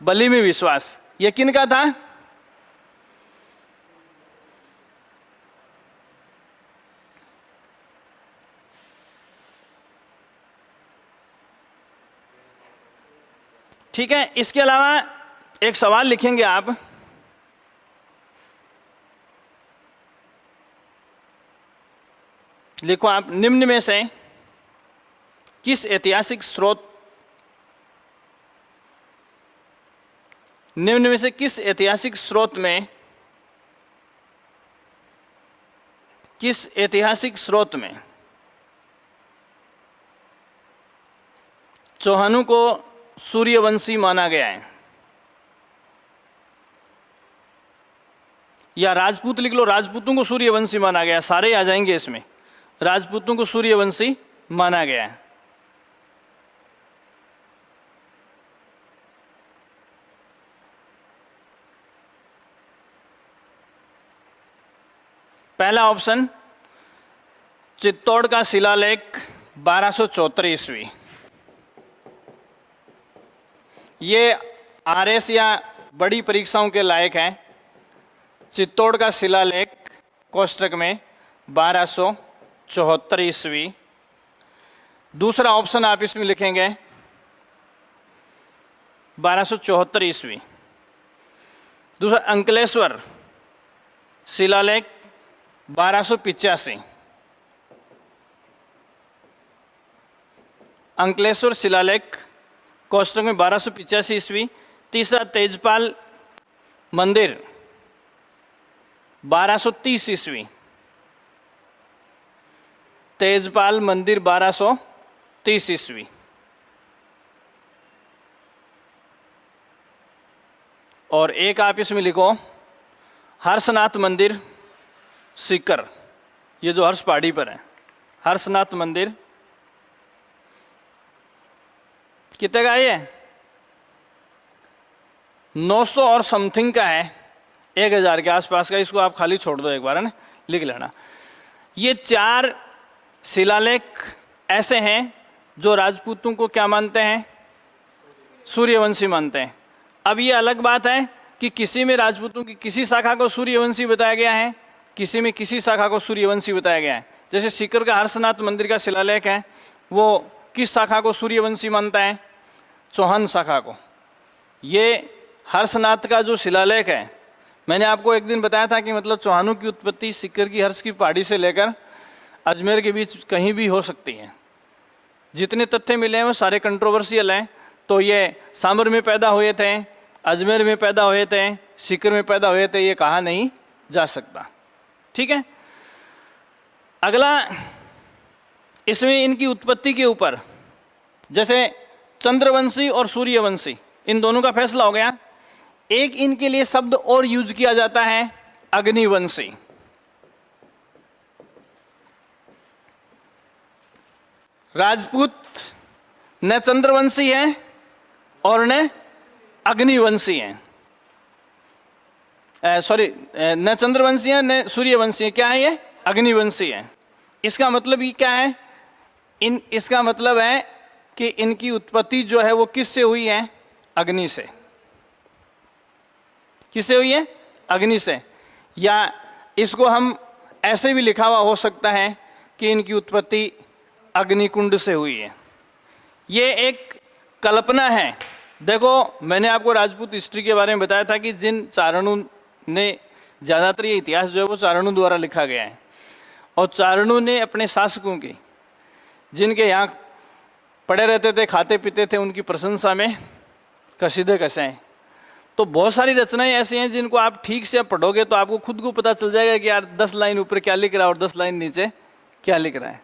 बलि में विश्वास ये किनका था? ठीक है। इसके अलावा एक सवाल लिखेंगे आप, लिखो आप, निम्न में से किस ऐतिहासिक स्रोत, निम्न में से किस ऐतिहासिक स्रोत में, किस ऐतिहासिक स्रोत में चौहानों को सूर्यवंशी माना गया है? या राजपूत लिख लो, राजपूतों को सूर्यवंशी माना गया, सारे आ जाएंगे इसमें। राजपूतों को सूर्यवंशी माना गया है। पहला ऑप्शन चित्तौड़ का शिलालेख 1274 ईस्वी। ये आरएस या बड़ी परीक्षाओं के लायक है। चित्तौड़ का शिलालेख कोष्टक में 1274 ईस्वी। दूसरा ऑप्शन आप इसमें लिखेंगे 1274 ईस्वी। दूसरा अंकलेश्वर शिलालेख 1285, अंकलेश्वर शिलालेख कोष्टक में 1285 ईस्वी। तीसरा तेजपाल मंदिर 1230 ईस्वी, तेजपाल मंदिर 1230 ईस्वी। और एक आप इसमें लिखो हर्षनाथ मंदिर सीकर, ये जो हर्ष पहाड़ी पर है, हर्षनाथ मंदिर कितने का है ये? 900 और समथिंग का है, 1000 के आसपास का। इसको आप खाली छोड़ दो एक बार, है ना, लिख लेना। ये 4 शिलालेख ऐसे हैं जो राजपूतों को क्या मानते हैं, सूर्यवंशी मानते हैं। अब ये अलग बात है कि किसी में राजपूतों की किसी शाखा को सूर्यवंशी बताया गया है, किसी में किसी शाखा को सूर्यवंशी बताया गया है। जैसे सीकर का हर्षनाथ मंदिर का शिलालेख है, वो किस शाखा को सूर्यवंशी मानता है, चौहान शाखा को। ये हर्षनाथ का जो शिलालेख है, मैंने आपको एक दिन बताया था कि मतलब चौहानों की उत्पत्ति सीकर की हर्ष की पहाड़ी से लेकर अजमेर के बीच कहीं भी हो सकती है। जितने तथ्य मिले हैं वो सारे कंट्रोवर्शियल हैं। तो ये सामर में पैदा हुए थे, अजमेर में पैदा हुए थे, सीकर में पैदा हुए थे, ये कहा नहीं जा सकता। ठीक है। अगला, इसमें इनकी उत्पत्ति के ऊपर जैसे चंद्रवंशी और सूर्यवंशी, इन दोनों का फैसला हो गया। एक इनके लिए शब्द और यूज किया जाता है, अग्निवंशी। राजपूत न चंद्रवंशी है और न अग्निवंशी है, सॉरी, न चंद्रवंशी है न सूर्यवंशी है। क्या है ये? अग्निवंशी है। इसका मतलब ये क्या है? इसका मतलब है कि इनकी उत्पत्ति जो है वो किससे हुई है? अग्नि से। किससे हुई है? अग्नि से। या इसको हम ऐसे भी लिखा हुआ हो सकता है कि इनकी उत्पत्ति अग्निकुंड से हुई है। ये एक कल्पना है। देखो, मैंने आपको राजपूत हिस्ट्री के बारे में बताया था कि जिन चारणों ने, ज़्यादातर ये इतिहास जो है वो चारणों द्वारा लिखा गया है, और चारणों ने अपने शासकों की, जिनके यहाँ पड़े रहते थे, खाते पीते थे, उनकी प्रशंसा में कसीदे कसे हैं। तो बहुत सारी रचनाएं ऐसी हैं जिनको आप ठीक से पढ़ोगे तो आपको खुद को पता चल जाएगा कि यार 10 लाइन ऊपर क्या लिख रहा है और 10 लाइन नीचे क्या लिख रहा है।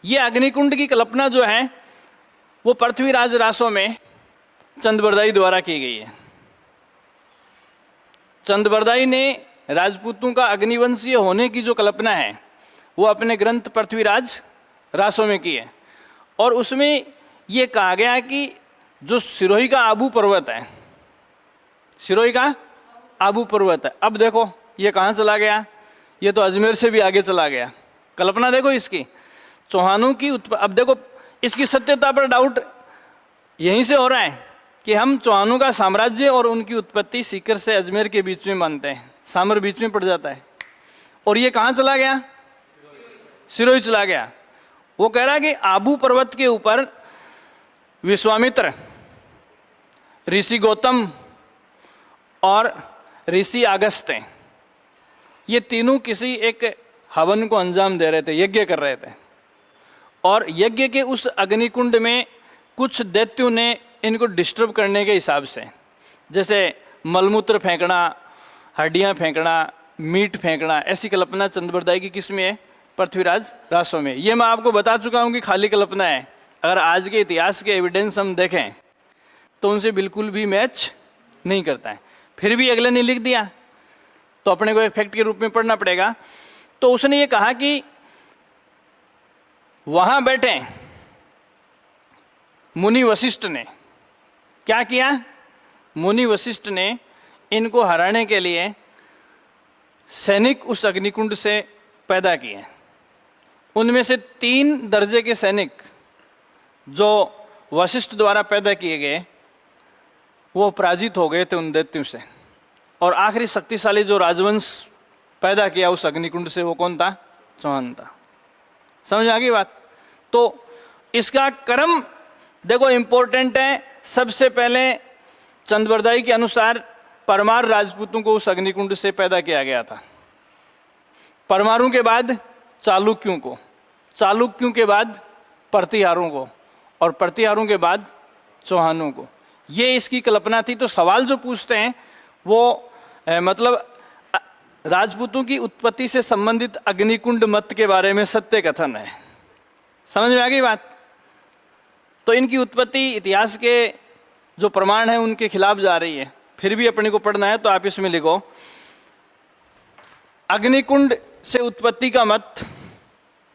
ये अग्निकुंड की कल्पना जो है वो पृथ्वीराज रासो में चंदबरदाई द्वारा की गई है। चंदबरदाई ने राजपूतों का अग्निवंशीय होने की जो कल्पना है वो अपने ग्रंथ पृथ्वीराज रासो में की है, और उसमें ये कहा गया है कि जो सिरोही का आबू पर्वत है, सिरोही का आबू पर्वत है। अब देखो ये कहाँ चला गया? ये तो अजमेर से भी आगे चला गया। कल्पना देखो इसकी, चौहानों की अब देखो इसकी सत्यता पर डाउट यहीं से हो रहा है कि हम चौहानों का साम्राज्य और उनकी उत्पत्ति सीकर से अजमेर के बीच में मानते हैं। सामर बीच में पड़ जाता है, और ये कहाँ चला गया? सिरोही चला गया। वो कह रहा है कि आबू पर्वत के ऊपर विश्वामित्र, ऋषि गौतम और ऋषि अगस्त्य, ये तीनों किसी एक हवन को अंजाम दे रहे थे, यज्ञ कर रहे थे। और यज्ञ के उस अग्निकुंड में कुछ दैत्यों ने इनको डिस्टर्ब करने के हिसाब से, जैसे मलमूत्र फेंकना, हड्डियां फेंकना, मीट फेंकना, ऐसी कल्पना चंदबरदाई की किस में है? पृथ्वीराज रासो में। ये मैं आपको बता चुका हूँ कि खाली कल्पना है। अगर आज के इतिहास के एविडेंस हम देखें तो उनसे बिल्कुल भी मैच नहीं करता है। फिर भी अगले ने लिख दिया तो अपने को एक फैक्ट के रूप में पढ़ना पड़ेगा। तो उसने ये कहा कि वहां बैठे मुनि वशिष्ठ ने क्या किया? मुनि वशिष्ठ ने इनको हराने के लिए सैनिक उस अग्निकुंड से पैदा किए। उनमें से 3 दर्जे के सैनिक जो वशिष्ठ द्वारा पैदा किए गए वो पराजित हो गए थे उन दैत्यों से, और आखिरी शक्तिशाली जो राजवंश पैदा किया उस अग्निकुंड से वो कौन था? चौहान था। समझ आ गई बात? तो इसका क्रम देखो इंपॉर्टेंट है। सबसे पहले चंदबरदाई के अनुसार परमार राजपूतों को उस अग्निकुंड से पैदा किया गया था। परमारों के बाद चालुक्यों को, चालुक्यों के बाद प्रतिहारों को, और प्रतिहारों के बाद चौहानों को। ये इसकी कल्पना थी। तो सवाल जो पूछते हैं वो मतलब राजपूतों की उत्पत्ति से संबंधित अग्निकुंड मत के बारे में सत्य कथन है। समझ में आ गई बात? तो इनकी उत्पत्ति इतिहास के जो प्रमाण है उनके खिलाफ जा रही है। फिर भी अपने को पढ़ना है तो आप इसमें लिखो, अग्निकुंड से उत्पत्ति का मत।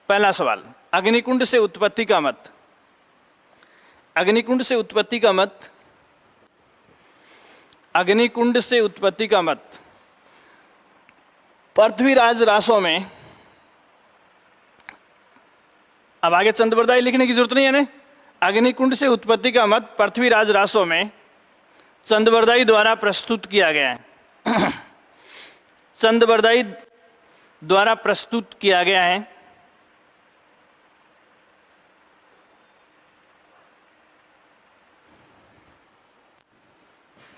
पहला सवाल, अग्निकुंड से उत्पत्ति का मत। अग्निकुंड से उत्पत्ति का मत अग्निकुंड से उत्पत्ति का मत। पृथ्वीराज रासों में, अब आगे चंद्रवरदायी लिखने की जरूरत नहीं है ना। अग्निकुंड से उत्पत्ति का मत पृथ्वीराज रासों में चंद्रवरदायी द्वारा प्रस्तुत किया गया है। चंद्रवरदायी द्वारा प्रस्तुत किया गया है।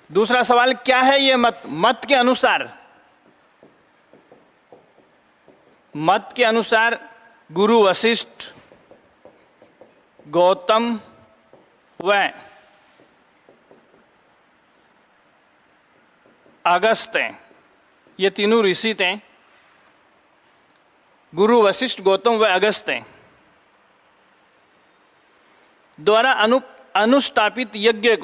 दूसरा सवाल, क्या है यह मत? मत के अनुसार गुरु वशिष्ठ, गौतम व अगस्त्य, ये तीनों ऋषि थे। गुरु वशिष्ठ, गौतम व अगस्त्य द्वारा अनुष्ठापित यज्ञ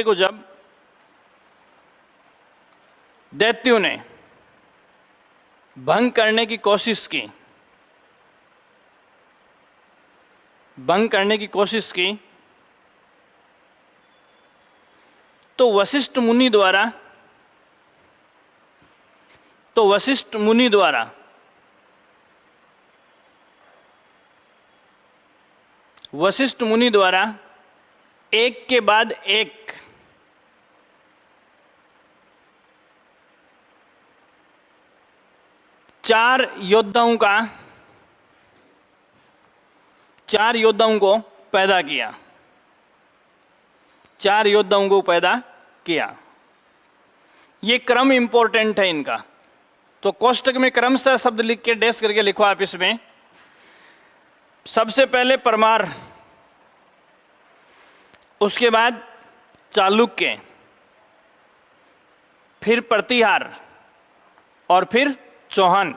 को जब दैत्यों ने भंग करने की कोशिश की तो वशिष्ठ मुनि द्वारा एक के बाद एक चार योद्धाओं को पैदा किया। ये क्रम इंपॉर्टेंट है इनका, तो कोष्टक में क्रमशः शब्द लिख के डैश करके लिखो आप इसमें। सबसे पहले परमार, उसके बाद चालुक्य, फिर प्रतिहार और फिर चौहान।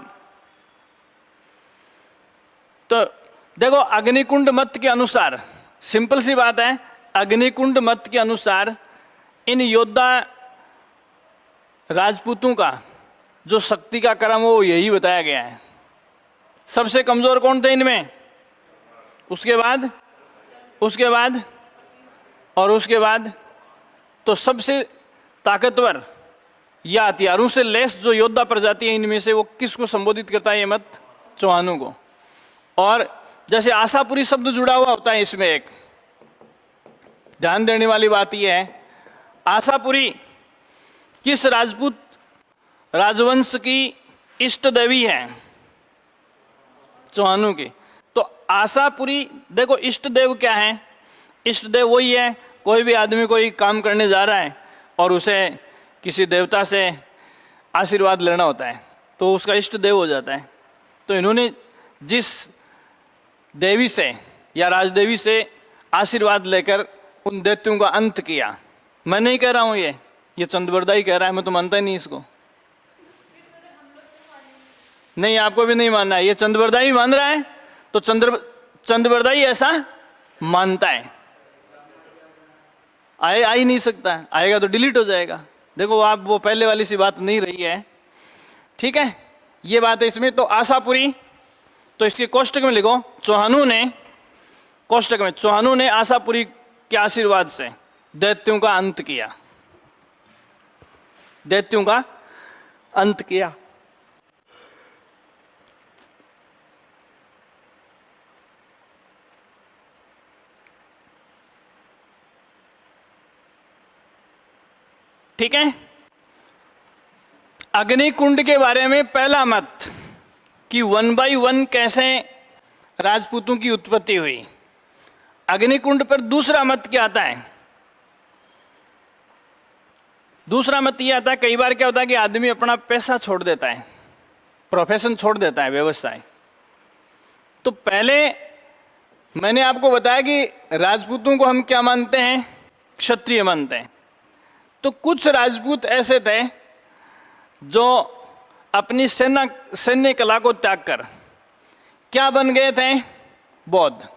तो देखो, अग्निकुंड मत के अनुसार, सिंपल सी बात है, अग्निकुंड मत के अनुसार इन योद्धा राजपूतों का जो शक्ति का क्रम हो यही बताया गया है। सबसे कमजोर कौन थे इनमें? उसके बाद तो सबसे ताकतवर या हथियारों से लेस जो योद्धा प्रजाति है इनमें से, वो किसको संबोधित करता है ये मत? चौहानों को। और जैसे आशापुरी शब्द जुड़ा हुआ होता है इसमें, एक ध्यान देने वाली बात यह है, आशापुरी किस राजपूत राजवंश की इष्ट देवी है? चौहानों की। तो आशापुरी, देखो इष्ट देव क्या है? इष्ट देव वही है, कोई भी आदमी कोई काम करने जा रहा है और उसे किसी देवता से आशीर्वाद लेना होता है तो उसका इष्ट देव हो जाता है। तो इन्होंने जिस देवी से या राजदेवी से आशीर्वाद लेकर उन दैत्यों का अंत किया। मैं नहीं कह रहा हूं, ये चंद्रवरदायी कह रहा है, मैं तो मानता ही नहीं इसको। नहीं, आपको भी नहीं मानना है, ये चंद्रवरदायी मान रहा है तो चंद्रवरदायी ऐसा मानता है। आ ही नहीं सकता, आएगा तो डिलीट हो जाएगा। देखो आप, वो पहले वाली सी बात नहीं रही है, ठीक है, ये बात है इसमें। तो आशापुरी, तो इसके कोष्टक में लिखो, चौहानों ने आशापुरी के आशीर्वाद से दैत्यों का अंत किया। ठीक है। अग्निकुंड के बारे में पहला मत कि 1 by 1 कैसे राजपूतों की उत्पत्ति हुई। अग्निकुंड पर दूसरा मत क्या आता है? दूसरा मत यह आता है, कई बार क्या होता है कि आदमी अपना पैसा छोड़ देता है, प्रोफेशन छोड़ देता है, व्यवसाय। तो पहले मैंने आपको बताया कि राजपूतों को हम क्या मानते हैं? क्षत्रिय मानते हैं। तो कुछ राजपूत ऐसे थे जो अपनी सैन्य कला को त्याग कर क्या बन गए थे? बौद्ध।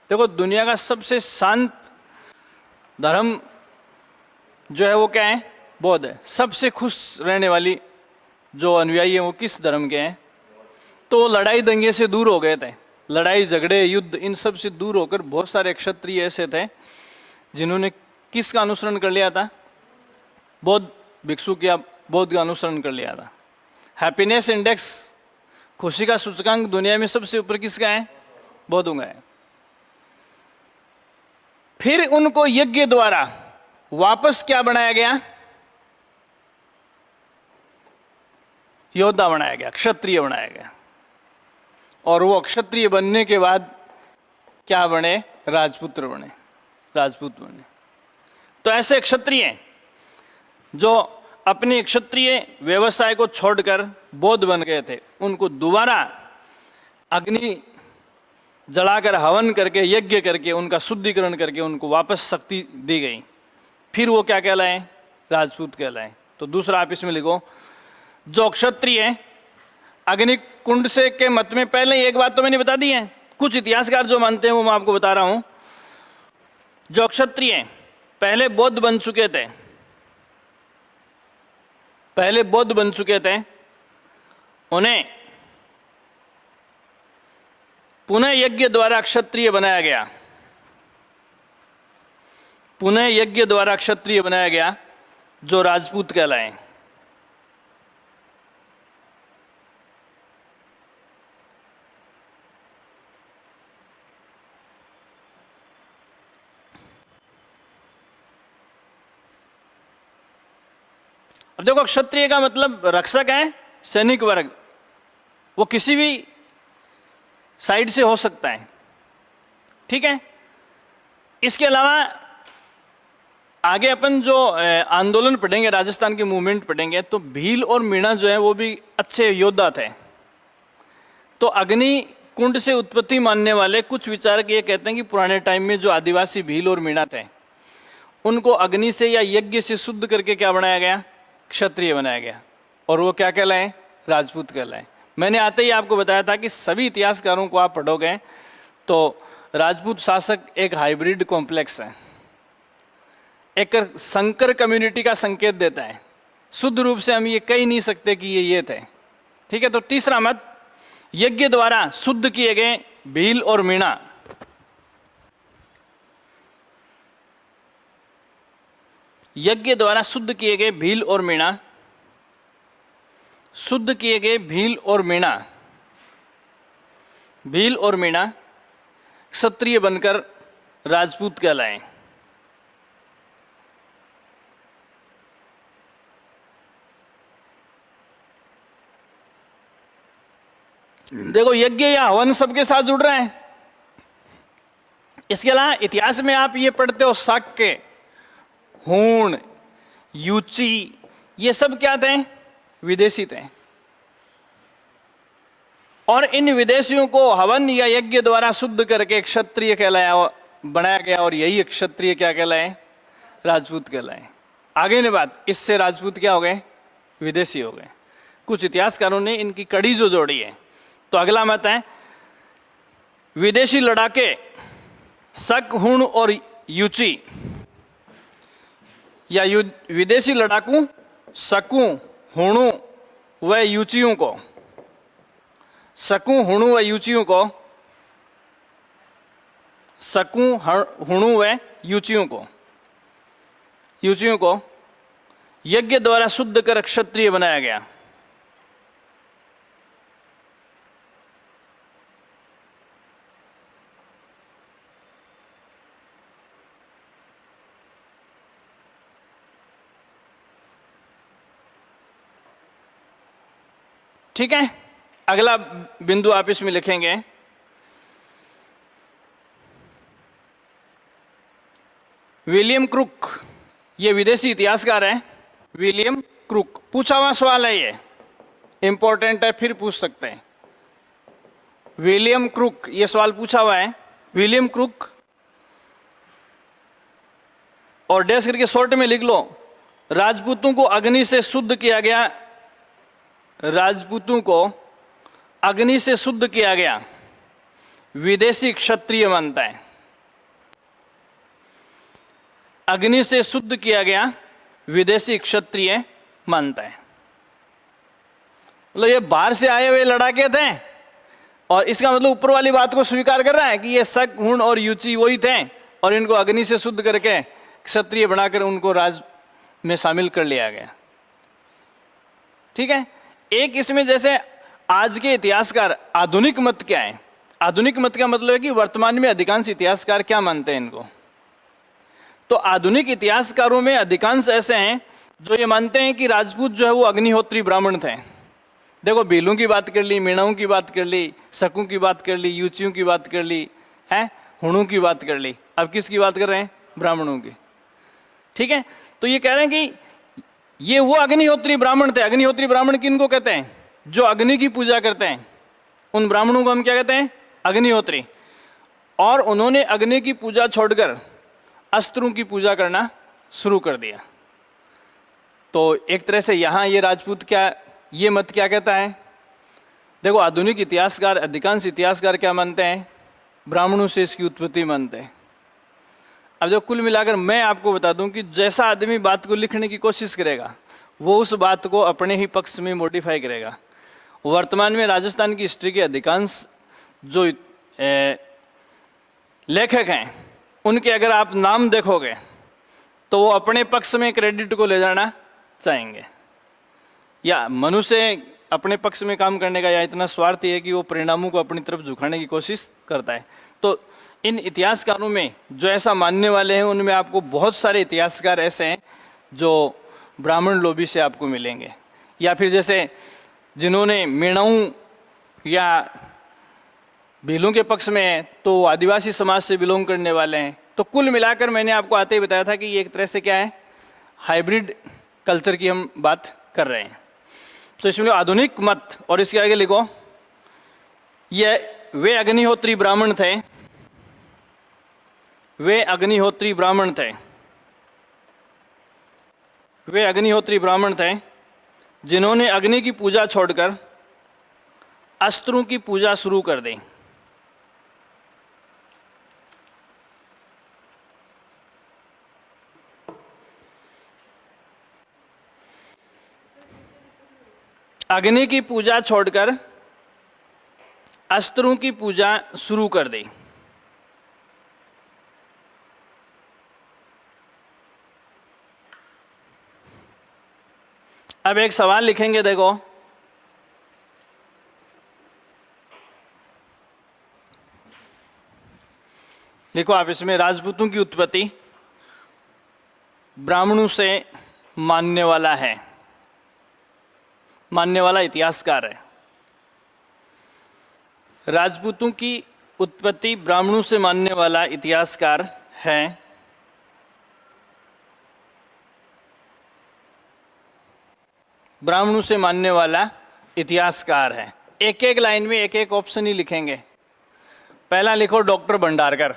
देखो, दुनिया का सबसे शांत धर्म जो है वो क्या है? बौद्ध है। सबसे खुश रहने वाली जो अनुयायी हैं वो किस धर्म के हैं? तो लड़ाई दंगे से दूर हो गए थे, लड़ाई झगड़े युद्ध इन सब से दूर होकर बहुत सारे क्षत्रिय ऐसे थे जिन्होंने किसका अनुसरण कर लिया था? बौद्ध भिक्षु या बौद्ध का अनुसरण कर लिया था। हैप्पीनेस इंडेक्स, खुशी का सूचकांक दुनिया में सबसे ऊपर किसका है? बौद्धों का है। फिर उनको यज्ञ द्वारा वापस क्या बनाया गया? योद्धा बनाया गया, क्षत्रिय बनाया गया। और वो क्षत्रिय बनने के बाद क्या बने? राजपुत्र बने, राजपूत बने। तो ऐसे क्षत्रिय जो अपने क्षत्रिय व्यवसाय को छोड़कर बौद्ध बन गए थे, उनको दोबारा अग्नि जलाकर हवन करके यज्ञ करके उनका शुद्धिकरण करके उनको वापस शक्ति दी गई। फिर वो क्या कहलाए? राजपूत कहलाए। तो दूसरा आप इसमें लिखो, जो क्षत्रिय अग्नि कुंड से के मत में, पहले एक बात तो मैंने बता दी है, कुछ इतिहासकार जो मानते हैं वो मैं आपको बता रहा हूं। जो क्षत्रिय पहले बौद्ध बन चुके थे, पहले बौद्ध बन चुके थे, उन्हें पुनः यज्ञ द्वारा क्षत्रिय बनाया गया, पुनः यज्ञ द्वारा क्षत्रिय बनाया गया, जो राजपूत कहलाए। अब देखो, क्षत्रिय का मतलब रक्षक है, सैनिक वर्ग, वो किसी भी साइड से हो सकता है, ठीक है। इसके अलावा आगे अपन जो आंदोलन पढ़ेंगे, राजस्थान के मूवमेंट पढ़ेंगे, तो भील और मीणा जो है वो भी अच्छे योद्धा थे। तो अग्नि कुंड से उत्पत्ति मानने वाले कुछ विचारक ये कहते हैं कि पुराने टाइम में जो आदिवासी भील और मीणा थे, उनको अग्नि से या यज्ञ से शुद्ध करके क्या बनाया गया? क्षत्रिय बनाया गया। और वो क्या कहलाए? राजपूत कहलाए। मैंने आते ही आपको बताया था कि सभी इतिहासकारों को आप पढ़ोगे तो राजपूत शासक एक हाइब्रिड कॉम्प्लेक्स है, एक संकर कम्युनिटी का संकेत देता है। शुद्ध रूप से हम ये कह नहीं सकते कि ये थे, ठीक है। तो तीसरा मत, यज्ञ द्वारा शुद्ध किए गए भील और मीणा, यज्ञ द्वारा शुद्ध किए गए भील और मीणा, शुद्ध किए गए भील और मीणा, भील और मीणा क्षत्रिय बनकर राजपूत कहलाए। देखो, यज्ञ या हवन सबके साथ जुड़ रहे हैं। इसके अलावा इतिहास में आप ये पढ़ते हो, शाक्य, हूण, यूची, ये सब क्या थे? विदेशी थे। और इन विदेशियों को हवन या यज्ञ द्वारा शुद्ध करके क्षत्रिय कहलाया, बनाया गया। और यही क्षत्रिय क्या कहलाए? राजपूत कहलाए। आगे ने बात, इससे राजपूत क्या हो गए? विदेशी हो गए। कुछ इतिहासकारों ने इनकी कड़ी जो जोड़ी है। तो अगला मत है, विदेशी लड़ाके शक, हूण और यूची, या विदेशी लड़ाकू शकू, हुणु व यूचियों को, शकू, हुणु व यूचियों को, शकू, हुणु व यूचियों को, यूचियों को यज्ञ द्वारा शुद्ध कर क्षत्रिय बनाया गया। ठीक है। अगला बिंदु आप इसमें लिखेंगे, विलियम क्रुक, ये विदेशी इतिहासकार है, विलियम क्रुक। पूछा हुआ सवाल है, ये इंपॉर्टेंट है, फिर पूछ सकते हैं। विलियम क्रुक, ये सवाल पूछा हुआ है। विलियम क्रुक और डैश करके शॉर्ट में लिख लो, राजपूतों को अग्नि से शुद्ध किया गया, राजपूतों को अग्नि से शुद्ध किया गया विदेशी क्षत्रिय मानता है। अग्नि से शुद्ध किया गया विदेशी क्षत्रिय मानता है। मतलब ये बाहर से आए हुए लड़ाके थे, और इसका मतलब ऊपर वाली बात को स्वीकार कर रहा है कि ये शक, हुण और युचि वही थे, और इनको अग्नि से शुद्ध करके क्षत्रिय बनाकर उनको राज में शामिल कर लिया गया। ठीक है। एक इसमें जैसे आज के इतिहासकार आधुनिक मत क्या है, आधुनिक मत का मतलब है कि वर्तमान में अधिकांश इतिहासकार क्या मानते हैं इनको। तो आधुनिक इतिहासकारों में अधिकांश ऐसे हैं जो ये मानते हैं कि राजपूत जो है वो अग्निहोत्री ब्राह्मण थे। देखो, भीलों की बात कर ली, मीणाओं की बात कर ली, शकों की बात कर ली, यूचियों की बात कर ली, है हुणों की बात कर ली, अब किसकी बात कर रहे हैं? ब्राह्मणों की। ठीक है। तो ये कह रहे हैं कि ये वो अग्निहोत्री ब्राह्मण थे। अग्निहोत्री ब्राह्मण किनको कहते हैं? जो अग्नि की पूजा करते हैं, उन ब्राह्मणों को हम क्या कहते हैं? अग्निहोत्री। और उन्होंने अग्नि की पूजा छोड़कर अस्त्रों की पूजा करना शुरू कर दिया। तो एक तरह से यहाँ ये राजपूत क्या, ये मत क्या कहता है? देखो, आधुनिक इतिहासकार, अधिकांश इतिहासकार क्या मानते हैं? ब्राह्मणों से इसकी उत्पत्ति मानते हैं। अब जो कुल मिलाकर मैं आपको बता दूं कि जैसा आदमी बात को लिखने की कोशिश करेगा, वो उस बात को अपने ही पक्ष में मॉडिफाई करेगा। वर्तमान में राजस्थान की हिस्ट्री के अधिकांश जो लेखक हैं, उनके अगर आप नाम देखोगे तो वो अपने पक्ष में क्रेडिट को ले जाना चाहेंगे, या मनुष्य अपने पक्ष में काम करने का या इतना स्वार्थी है कि वो परिणामों को अपनी तरफ झुकाने की कोशिश करता है। तो इन इतिहासकारों में जो ऐसा मानने वाले हैं, उनमें आपको बहुत सारे इतिहासकार ऐसे हैं जो ब्राह्मण लोभी से आपको मिलेंगे, या फिर जैसे जिन्होंने मीणाओं या भीलों के पक्ष में है तो आदिवासी समाज से बिलोंग करने वाले हैं। तो कुल मिलाकर मैंने आपको आते ही बताया था कि ये एक तरह से क्या है, हाइब्रिड कल्चर की हम बात कर रहे हैं। तो इसमें आधुनिक मत, और इसके आगे लिखो, ये वे अग्निहोत्री ब्राह्मण थे, वे अग्निहोत्री ब्राह्मण थे, वे अग्निहोत्री ब्राह्मण थे जिन्होंने अग्नि की पूजा छोड़कर अस्त्रों की पूजा शुरू कर दी। अग्नि की पूजा छोड़कर अस्त्रों की पूजा शुरू कर दी। अब एक सवाल लिखेंगे, देखो, लिखो आप इसमें, राजपूतों की उत्पत्ति ब्राह्मणों से मानने वाला है, मानने वाला इतिहासकार है। राजपूतों की उत्पत्ति ब्राह्मणों से मानने वाला इतिहासकार है। ब्राह्मणों से मानने वाला इतिहासकार है। एक एक लाइन में एक एक ऑप्शन ही लिखेंगे। पहला लिखो डॉक्टर भंडारकर।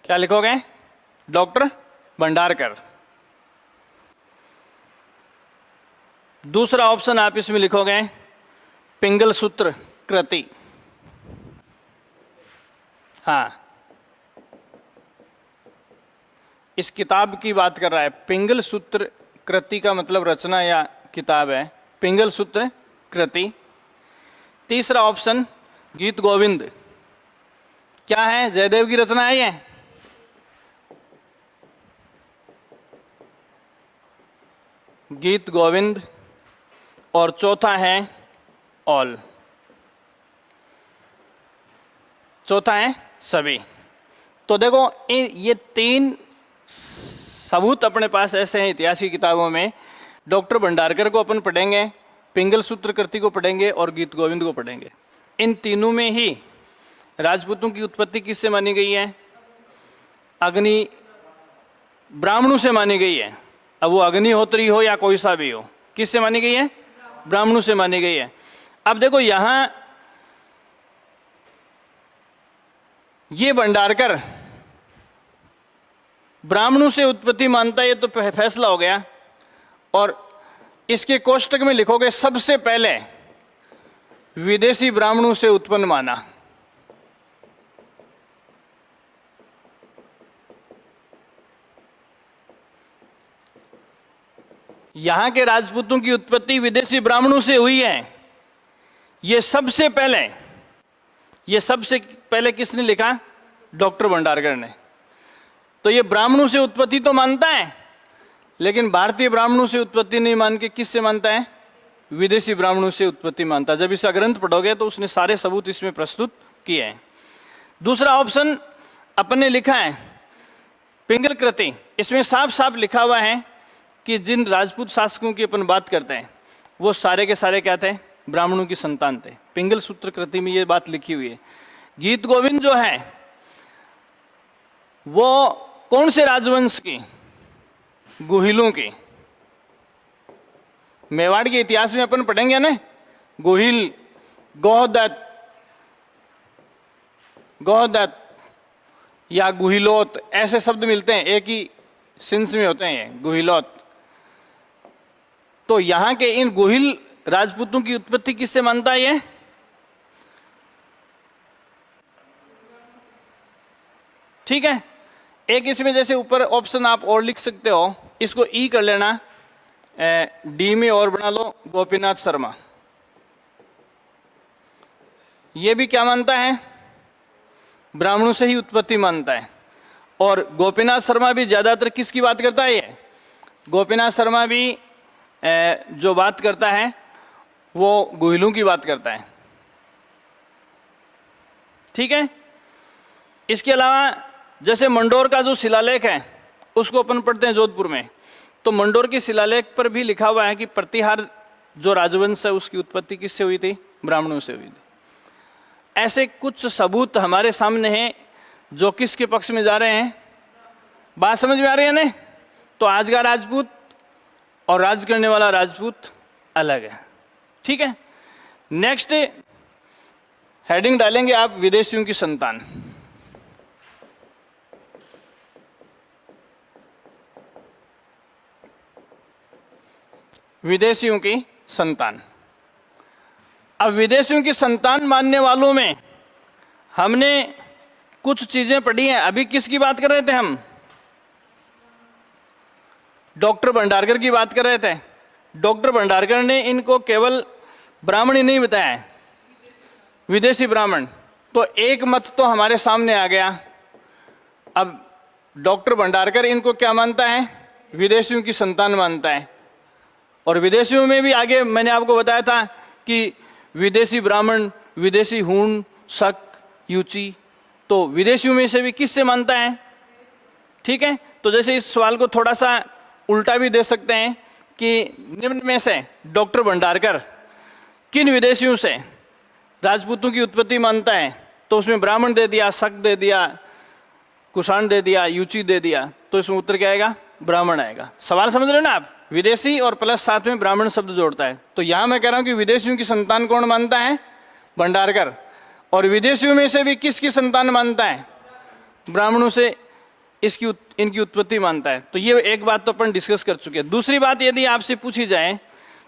क्या लिखोगे? डॉक्टर भंडारकर। दूसरा ऑप्शन आप इसमें लिखोगे पिंगल सूत्र कृति। हाँ, इस किताब की बात कर रहा है। पिंगल सूत्र कृति का मतलब रचना या किताब है, पिंगल सूत्र कृति। तीसरा ऑप्शन गीत गोविंद। क्या है? जयदेव की रचना है ये। गीत गोविंद। और चौथा है ऑल। चौथा है सभी। तो देखो, ये तीन सबूत अपने पास ऐसे हैं इतिहास की किताबों में। डॉक्टर भंडारकर को अपन पढ़ेंगे, पिंगल सूत्र कृति को पढ़ेंगे और गीत गोविंद को पढ़ेंगे। इन तीनों में ही राजपूतों की उत्पत्ति किससे मानी गई है? अग्नि ब्राह्मणों से मानी गई है। अब वो अग्निहोत्री हो या कोई सा भी हो, किससे मानी गई है? ब्राह्मणों से मानी गई है। अब देखो, यहां ये भंडारकर ब्राह्मणों से उत्पत्ति मानता है, ये तो फैसला हो गया। और इसके कोष्टक में लिखोगे सबसे पहले विदेशी ब्राह्मणों से उत्पन्न माना। यहाँ के राजपूतों की उत्पत्ति विदेशी ब्राह्मणों से हुई है। ये सबसे पहले किसने लिखा? डॉक्टर भंडारकर ने। तो ये ब्राह्मणों से उत्पत्ति तो मानता है, लेकिन भारतीय ब्राह्मणों से उत्पत्ति नहीं मान के किससे मानता है? विदेशी ब्राह्मणों से उत्पत्ति मानता है। जब इसका ग्रंथ पढ़ोगे तो उसने सारे सबूत इसमें प्रस्तुत किए हैं। दूसरा ऑप्शन अपने लिखा है पिंगल कृति। इसमें साफ साफ लिखा हुआ है कि जिन राजपूत शासकों की अपन बात करते हैं वो सारे के सारे क्या थे? ब्राह्मणों की संतान थे। पिंगल सूत्र कृति में ये बात लिखी हुई है। गीत गोविंद जो है वो कौन से राजवंश की? गुहिलों की। मेवाड़ के इतिहास में अपन पढ़ेंगे ना, गुहिल, गोहदत्त या गुहिलोत, ऐसे शब्द मिलते हैं, एक ही सिंस में होते हैं, गुहिलोत। तो यहां के इन गुहिल राजपूतों की उत्पत्ति किससे मानता है ये? ठीक है। एक इसमें जैसे ऊपर ऑप्शन आप और लिख सकते हो, इसको ई कर लेना, डी में और बना लो, गोपीनाथ शर्मा। ये भी क्या मानता है? ब्राह्मणों से ही उत्पत्ति मानता है। और गोपीनाथ शर्मा भी ज्यादातर किसकी बात करता है? ये गोपीनाथ शर्मा भी जो बात करता है वो गुहिलों की बात करता है। ठीक है। इसके अलावा जैसे मंडोर का जो शिलालेख है उसको अपन पढ़ते हैं जोधपुर में, तो मंडोर के शिलालेख पर भी लिखा हुआ है कि प्रतिहार जो राजवंश है उसकी उत्पत्ति किससे हुई थी? ब्राह्मणों से हुई थी। ऐसे कुछ सबूत हमारे सामने हैं जो किसके पक्ष में जा रहे हैं? बात समझ में आ रही है ना? तो आज का राजपूत और राज करने वाला राजपूत अलग है। ठीक है। नेक्स्ट हेडिंग डालेंगे आप, विदेशियों की संतान। विदेशियों की संतान। अब विदेशियों की संतान मानने वालों में हमने कुछ चीजें पढ़ी हैं। अभी किसकी बात कर रहे थे हम? डॉक्टर भंडारकर की बात कर रहे थे। डॉक्टर भंडारकर ने इनको केवल ब्राह्मण ही नहीं बताया, विदेशी ब्राह्मण। तो एक मत तो हमारे सामने आ गया। अब डॉक्टर भंडारकर इनको क्या मानता है? विदेशियों की संतान मानता है। और विदेशियों में भी आगे मैंने आपको बताया था कि विदेशी ब्राह्मण, विदेशी हूण, शक, यूची, तो विदेशियों में से भी किससे मानता है? ठीक है। तो जैसे इस सवाल को थोड़ा सा उल्टा भी दे सकते हैं कि निम्न में से डॉक्टर भंडारकर किन विदेशियों से राजपूतों की उत्पत्ति मानता है? तो उसमें ब्राह्मण दे दिया, शक दे दिया, कुषाण दे दिया, यूची दे दिया, तो इसमें उत्तर क्या आएगा? ब्राह्मण आएगा। सवाल समझ रहे हो ना आप? विदेशी और प्लस साथ में ब्राह्मण शब्द जोड़ता है। तो यहां मैं कह रहा हूं कि विदेशियों की संतान कौन मानता है? भंडारकर। और विदेशियों में से भी किसकी संतान मानता है? ब्राह्मणों से इनकी उत्पत्ति मानता है। तो ये एक बात तो अपन डिस्कस कर चुके हैं। दूसरी बात यदि आपसे पूछी जाए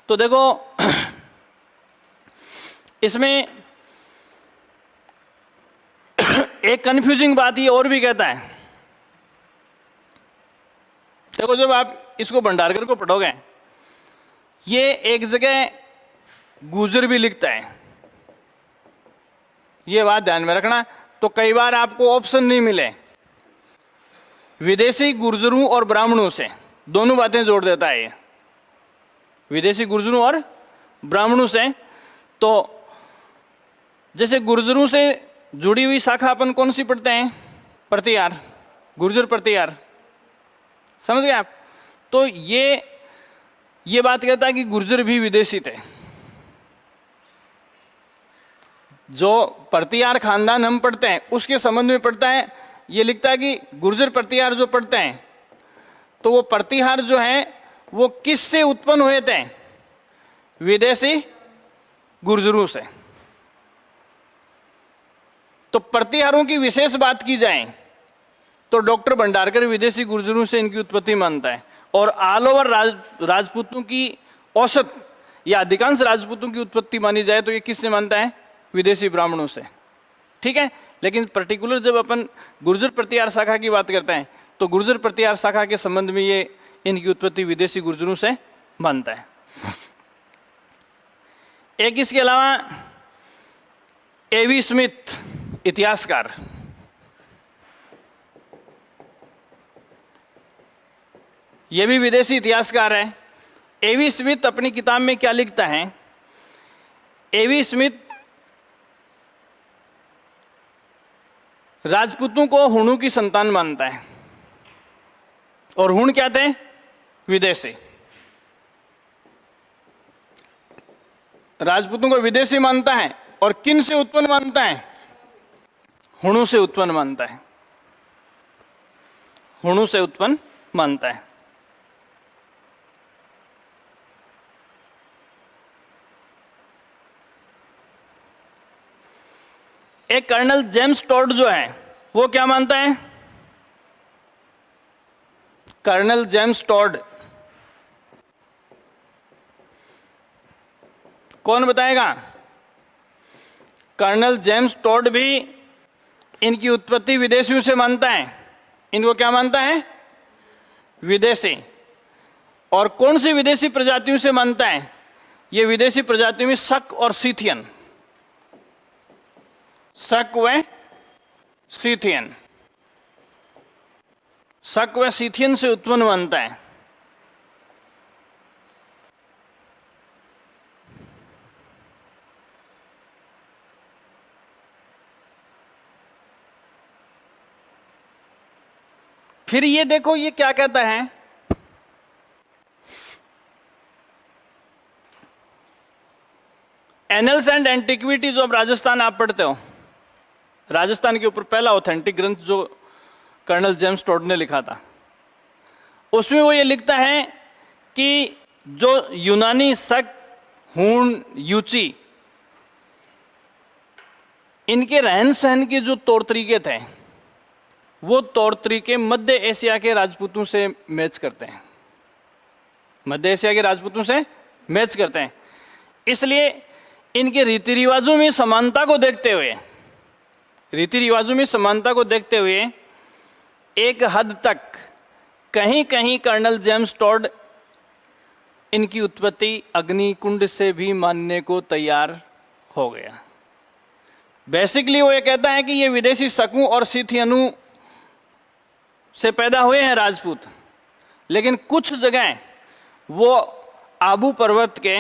तो देखो इसमें एक कंफ्यूजिंग बात ये और भी कहता है। देखो जब आप इसको भंडारकर को पढ़ोगे, ये एक जगह गुर्जर भी लिखता है, ये बात ध्यान में रखना। तो कई बार आपको ऑप्शन नहीं मिले, विदेशी गुर्जरों और ब्राह्मणों से दोनों बातें जोड़ देता है ये, विदेशी गुर्जरों और ब्राह्मणों से। तो जैसे गुर्जरों से जुड़ी हुई शाखा अपन कौन सी पढ़ते हैं? प्रतिहार, गुर्जर प्रतिहार, समझ गए आप? तो ये बात कहता है कि गुर्जर भी विदेशी थे। जो प्रतिहार खानदान हम पढ़ते हैं उसके संबंध में पढ़ता है, ये लिखता है कि गुर्जर प्रतिहार जो पढ़ते हैं तो वो प्रतिहार जो है वो किससे उत्पन्न हुए थे? विदेशी गुर्जरों से। तो प्रतिहारों की विशेष बात की जाए तो डॉक्टर भंडारकर विदेशी गुर्जरों से इनकी उत्पत्ति मानता है। और ऑल ओवर राजपूतों की औसत या अधिकांश राजपूतों की उत्पत्ति मानी जाए तो ये किससे मानता है? विदेशी ब्राह्मणों से। ठीक है। लेकिन पर्टिकुलर जब अपन गुर्जर प्रतिहार शाखा की बात करते हैं तो गुर्जर प्रतिहार शाखा के संबंध में ये इनकी उत्पत्ति विदेशी गुर्जरों से मानता है। एक इसके अलावा एवी स्मिथ, इतिहासकार, ये भी विदेशी इतिहासकार है। एवी स्मिथ अपनी किताब में क्या लिखता है? एवी स्मिथ राजपूतों को हुणों की संतान मानता है, और हुण क्या थे? विदेशी। राजपूतों को विदेशी मानता है, और किन से उत्पन्न मानता है? हुणों से उत्पन्न मानता है, हुणों से उत्पन्न मानता है। एक कर्नल जेम्स टॉड जो है वो क्या मानता है? कर्नल जेम्स टॉड, कौन बताएगा? कर्नल जेम्स टॉड भी इनकी उत्पत्ति विदेशियों से मानता है। इनको क्या मानता है? विदेशी। और कौन सी विदेशी प्रजातियों से मानता है? ये विदेशी प्रजातियों में शक और सीथियन, शक व सीथियन, शक व सीथियन से उत्पन्न मानता है। फिर ये देखो ये क्या कहता है? Annuls and antiquities of Rajasthan आप पढ़ते हो, राजस्थान के ऊपर पहला ऑथेंटिक ग्रंथ जो कर्नल जेम्स टॉड ने लिखा था, उसमें वो ये लिखता है कि जो यूनानी शक, हूण, यूची, इनके रहन सहन के जो तौर तरीके थे वो तौर तरीके मध्य एशिया के राजपूतों से मैच करते हैं, मध्य एशिया के राजपूतों से मैच करते हैं। इसलिए इनके रीति रिवाजों में समानता को देखते हुए, रीति रिवाजों में समानता को देखते हुए एक हद तक कहीं कहीं कर्नल जेम्स टॉड इनकी उत्पत्ति अग्निकुंड से भी मानने को तैयार हो गया। बेसिकली वो ये कहता है कि ये विदेशी शकू और सीथियनु से पैदा हुए हैं राजपूत, लेकिन कुछ जगह वो आबू पर्वत के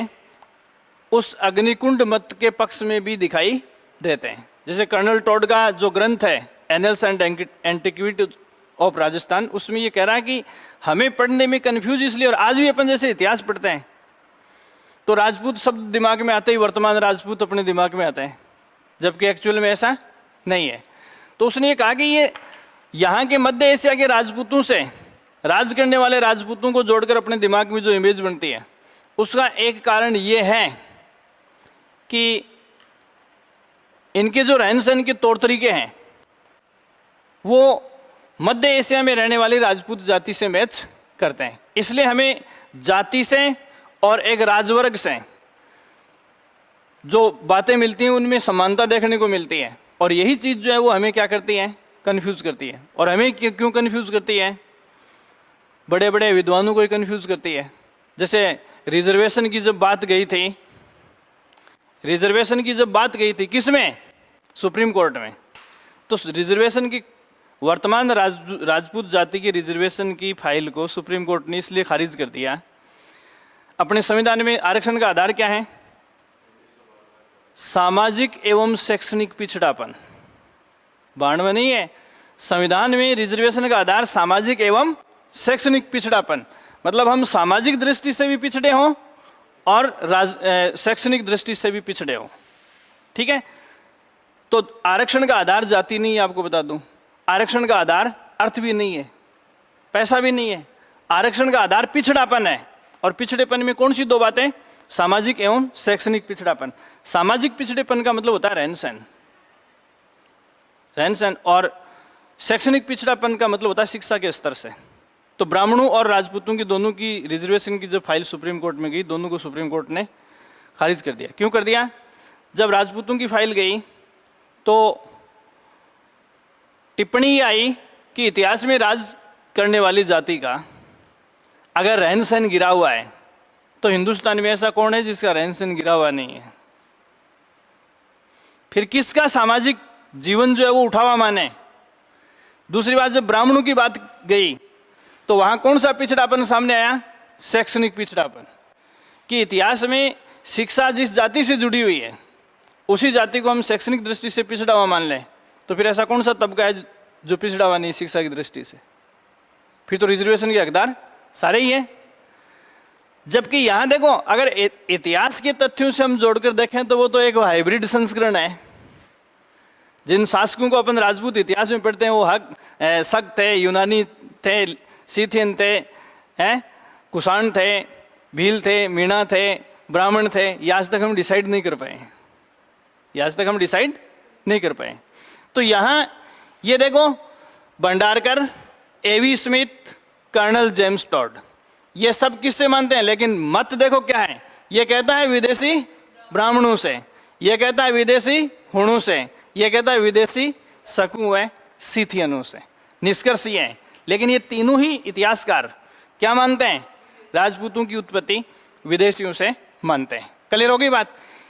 उस अग्निकुंड मत के पक्ष में भी दिखाई देते हैं। जैसे कर्नल टॉड का जो ग्रंथ है annuls and antiquity of Rajasthan, उसमें ये कह रहा है कि हमें पढ़ने में कंफ्यूज इसलिए, और आज भी अपन जैसे इतिहास पढ़ते हैं तो राजपूत शब्द दिमाग में आते ही वर्तमान राजपूत अपने दिमाग में आते हैं, जबकि एक्चुअल में ऐसा नहीं है। तो उसने ये कहा कि ये यहाँ के मध्य एशिया के राजपूतों से, राज करने वाले राजपूतों को जोड़कर अपने दिमाग में जो इमेज बनती है, उसका एक कारण ये है कि इनके जो रहन सहन के तौर तरीके हैं वो मध्य एशिया में रहने वाली राजपूत जाति से मैच करते हैं। इसलिए हमें जाति से और एक राजवर्ग से जो बातें मिलती हैं उनमें समानता देखने को मिलती है, और यही चीज़ जो है वो हमें क्या करती है? कंफ्यूज करती है। और हमें क्यों कंफ्यूज करती है? बड़े बड़े विद्वानों को ही कंफ्यूज करती है। जैसे रिजर्वेशन की जब बात गई थी, रिजर्वेशन की जब बात गई थी किसमें? सुप्रीम कोर्ट में। तो रिजर्वेशन की वर्तमान राजपूत जाति की रिजर्वेशन की फाइल को सुप्रीम कोर्ट ने इसलिए खारिज कर दिया, अपने संविधान में आरक्षण का आधार क्या है? सामाजिक एवं शैक्षणिक पिछड़ापन। 92 नहीं है, संविधान में रिजर्वेशन का आधार सामाजिक एवं शैक्षणिक पिछड़ापन, मतलब हम सामाजिक दृष्टि से भी पिछड़े हों और शैक्षणिक दृष्टि से भी पिछड़े हों। ठीक है, तो आरक्षण का आधार जाति नहीं है, आपको बता दूं। आरक्षण का आधार अर्थ भी नहीं है, पैसा भी नहीं है। आरक्षण का आधार पिछड़ापन है, और पिछड़ेपन में कौन सी दो बातें? सामाजिक एवं शैक्षणिक पिछड़ापन। सामाजिक पिछड़ेपन का मतलब होता है रहन सहन, रहन सहन, और शैक्षणिक पिछड़ापन का मतलब होता है शिक्षा के स्तर से। तो ब्राह्मणों और राजपूतों की दोनों की रिजर्वेशन की जब फाइल सुप्रीम कोर्ट में गई, दोनों को सुप्रीम कोर्ट ने खारिज कर दिया। क्यों कर दिया? जब राजपूतों की फाइल गई तो टिप्पणी आई कि इतिहास में राज करने वाली जाति का अगर रहन सहन गिरा हुआ है तो हिंदुस्तान में ऐसा कौन है जिसका रहन सहन गिरा हुआ नहीं है? फिर किसका सामाजिक जीवन जो है वो उठा हुआ माने? दूसरी बात, जब ब्राह्मणों की बात गई तो वहां कौन सा पिछड़ापन सामने आया? शैक्षणिक पिछड़ापन। कि इतिहास में शिक्षा जिस जाति से जुड़ी हुई है उसी जाति को हम शैक्षणिक दृष्टि से पिछड़ा हुआ मान लें, तो फिर ऐसा कौन सा तबका है जो पिछड़ा हुआ नहीं शिक्षा की दृष्टि से? फिर तो रिजर्वेशन के हकदार सारे ही हैं। जबकि यहां देखो, अगर इतिहास के तथ्यों से हम जोड़कर देखें तो वो तो एक हाइब्रिड संस्करण है। जिन शासकों को अपन राजपूत इतिहास में पढ़ते हैं वो शक थे, यूनानी थे, सीथियन थे, कुषाण थे, भील थे, मीणा थे, ब्राह्मण थे। ये आज तक हम डिसाइड नहीं कर पाए, तो यहाँ ये देखो, भंडारकर, एवी स्मिथ, कर्नल जेम्स टॉड, ये सब किससे मानते हैं? लेकिन मत देखो क्या है, ये कहता है विदेशी ब्राह्मणों से, ये कहता है विदेशी हुणों से, ये कहता है विदेशी शकु व सीथियनों से। निष्कर्ष ये है। लेकिन ये तीनों ही इतिहासकार क्या मानते हैं? राजपूतों की उत्पत्ति विदेशियों से मानते हैं। क्लियर होगी बात?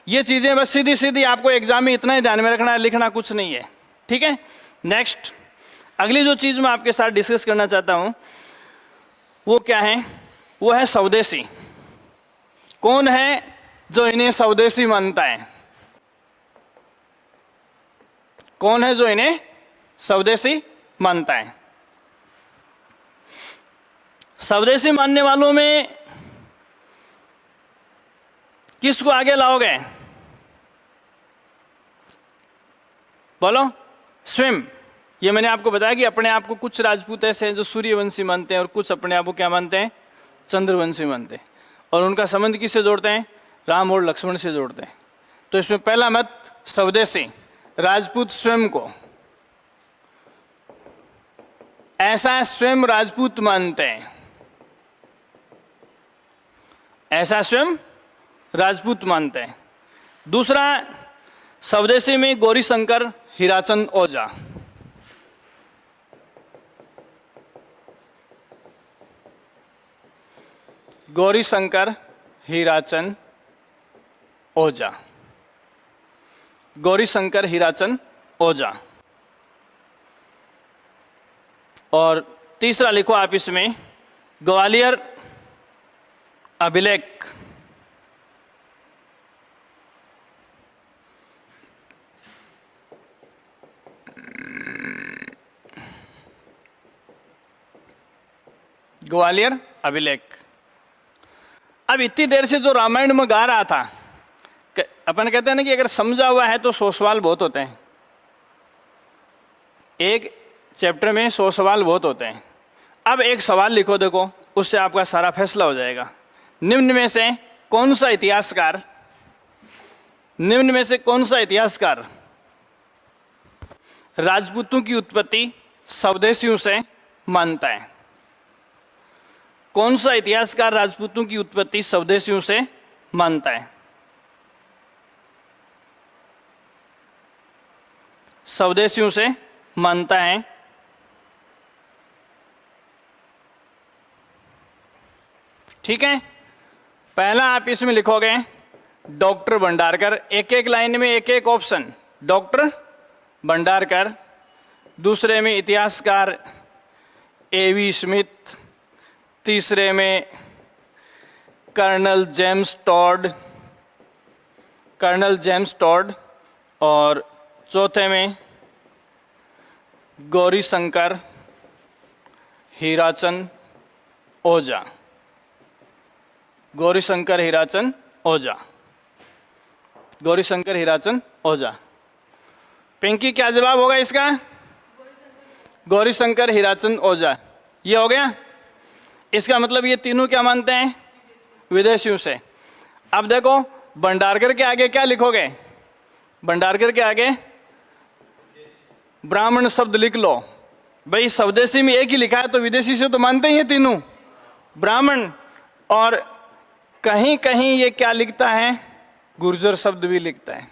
ये चीजें बस सीधी सीधी आपको एग्जाम में इतना ही ध्यान में रखना है, लिखना कुछ नहीं है। ठीक है। नेक्स्ट, अगली जो चीज मैं आपके साथ डिस्कस करना चाहता हूं वो क्या है? वो है स्वदेशी। कौन है जो इन्हें स्वदेशी मानता है? कौन है जो इन्हें स्वदेशी मानता है? स्वदेशी मानने वालों में किसको आगे लाओगे? बोलो। स्वयं। ये मैंने आपको बताया कि अपने आप को कुछ राजपूत ऐसे हैं जो सूर्यवंशी मानते हैं और कुछ अपने आप को क्या मानते हैं? चंद्रवंशी मानते हैं। और उनका संबंध किससे जोड़ते हैं? राम और लक्ष्मण से जोड़ते हैं। तो इसमें पहला मत स्वदेशी, राजपूत स्वयं को ऐसा स्वयं राजपूत मानते हैं, ऐसा स्वयं राजपूत मानते हैं। दूसरा, स्वदेशी में गौरीशंकर हीराचंद ओझा। गौरीशंकर हीराचंद ओझा, गौरीशंकर हीराचंद ओझा। और तीसरा लिखो आप इसमें, ग्वालियर अभिलेख। ग्वालियर अभिलेख। अब इतनी देर से जो रामायण में गा रहा था, अपन कहते हैं ना कि अगर समझा हुआ है तो 100 सवाल बहुत होते हैं। एक चैप्टर में 100 सवाल बहुत होते हैं। अब एक सवाल लिखो, देखो उससे आपका सारा फैसला हो जाएगा। निम्न में से कौन सा इतिहासकार, निम्न में से कौन सा इतिहासकार राजपूतों की उत्पत्ति स्वदेशियों से मानता है? कौन सा इतिहासकार राजपूतों की उत्पत्ति स्वदेशियों से मानता है? स्वदेशियों से मानता है। ठीक है। पहला आप इसमें लिखोगे डॉक्टर भंडारकर, एक एक लाइन में एक एक ऑप्शन, डॉक्टर भंडारकर। दूसरे में इतिहासकार एवी स्मिथ। तीसरे में colonel James Tod, colonel James Tod. और चौथे में गौरीशंकर हीराचंद ओझा, गौरीशंकर हीराचंद ओझा, गौरीशंकर हीराचंद ओझा। पिंकी क्या जवाब होगा इसका? गौरीशंकर हीराचंद ओझा। ये हो गया। इसका मतलब ये तीनों क्या मानते हैं? विदेशियों से। अब देखो भंडारकर के आगे क्या लिखोगे? भंडारकर के आगे ब्राह्मण शब्द लिख लो। भाई स्वदेशी में एक ही लिखा है तो विदेशी से तो मानते ही हैं तीनों, ब्राह्मण। और कहीं कहीं ये क्या लिखता है? गुर्जर शब्द भी लिखता है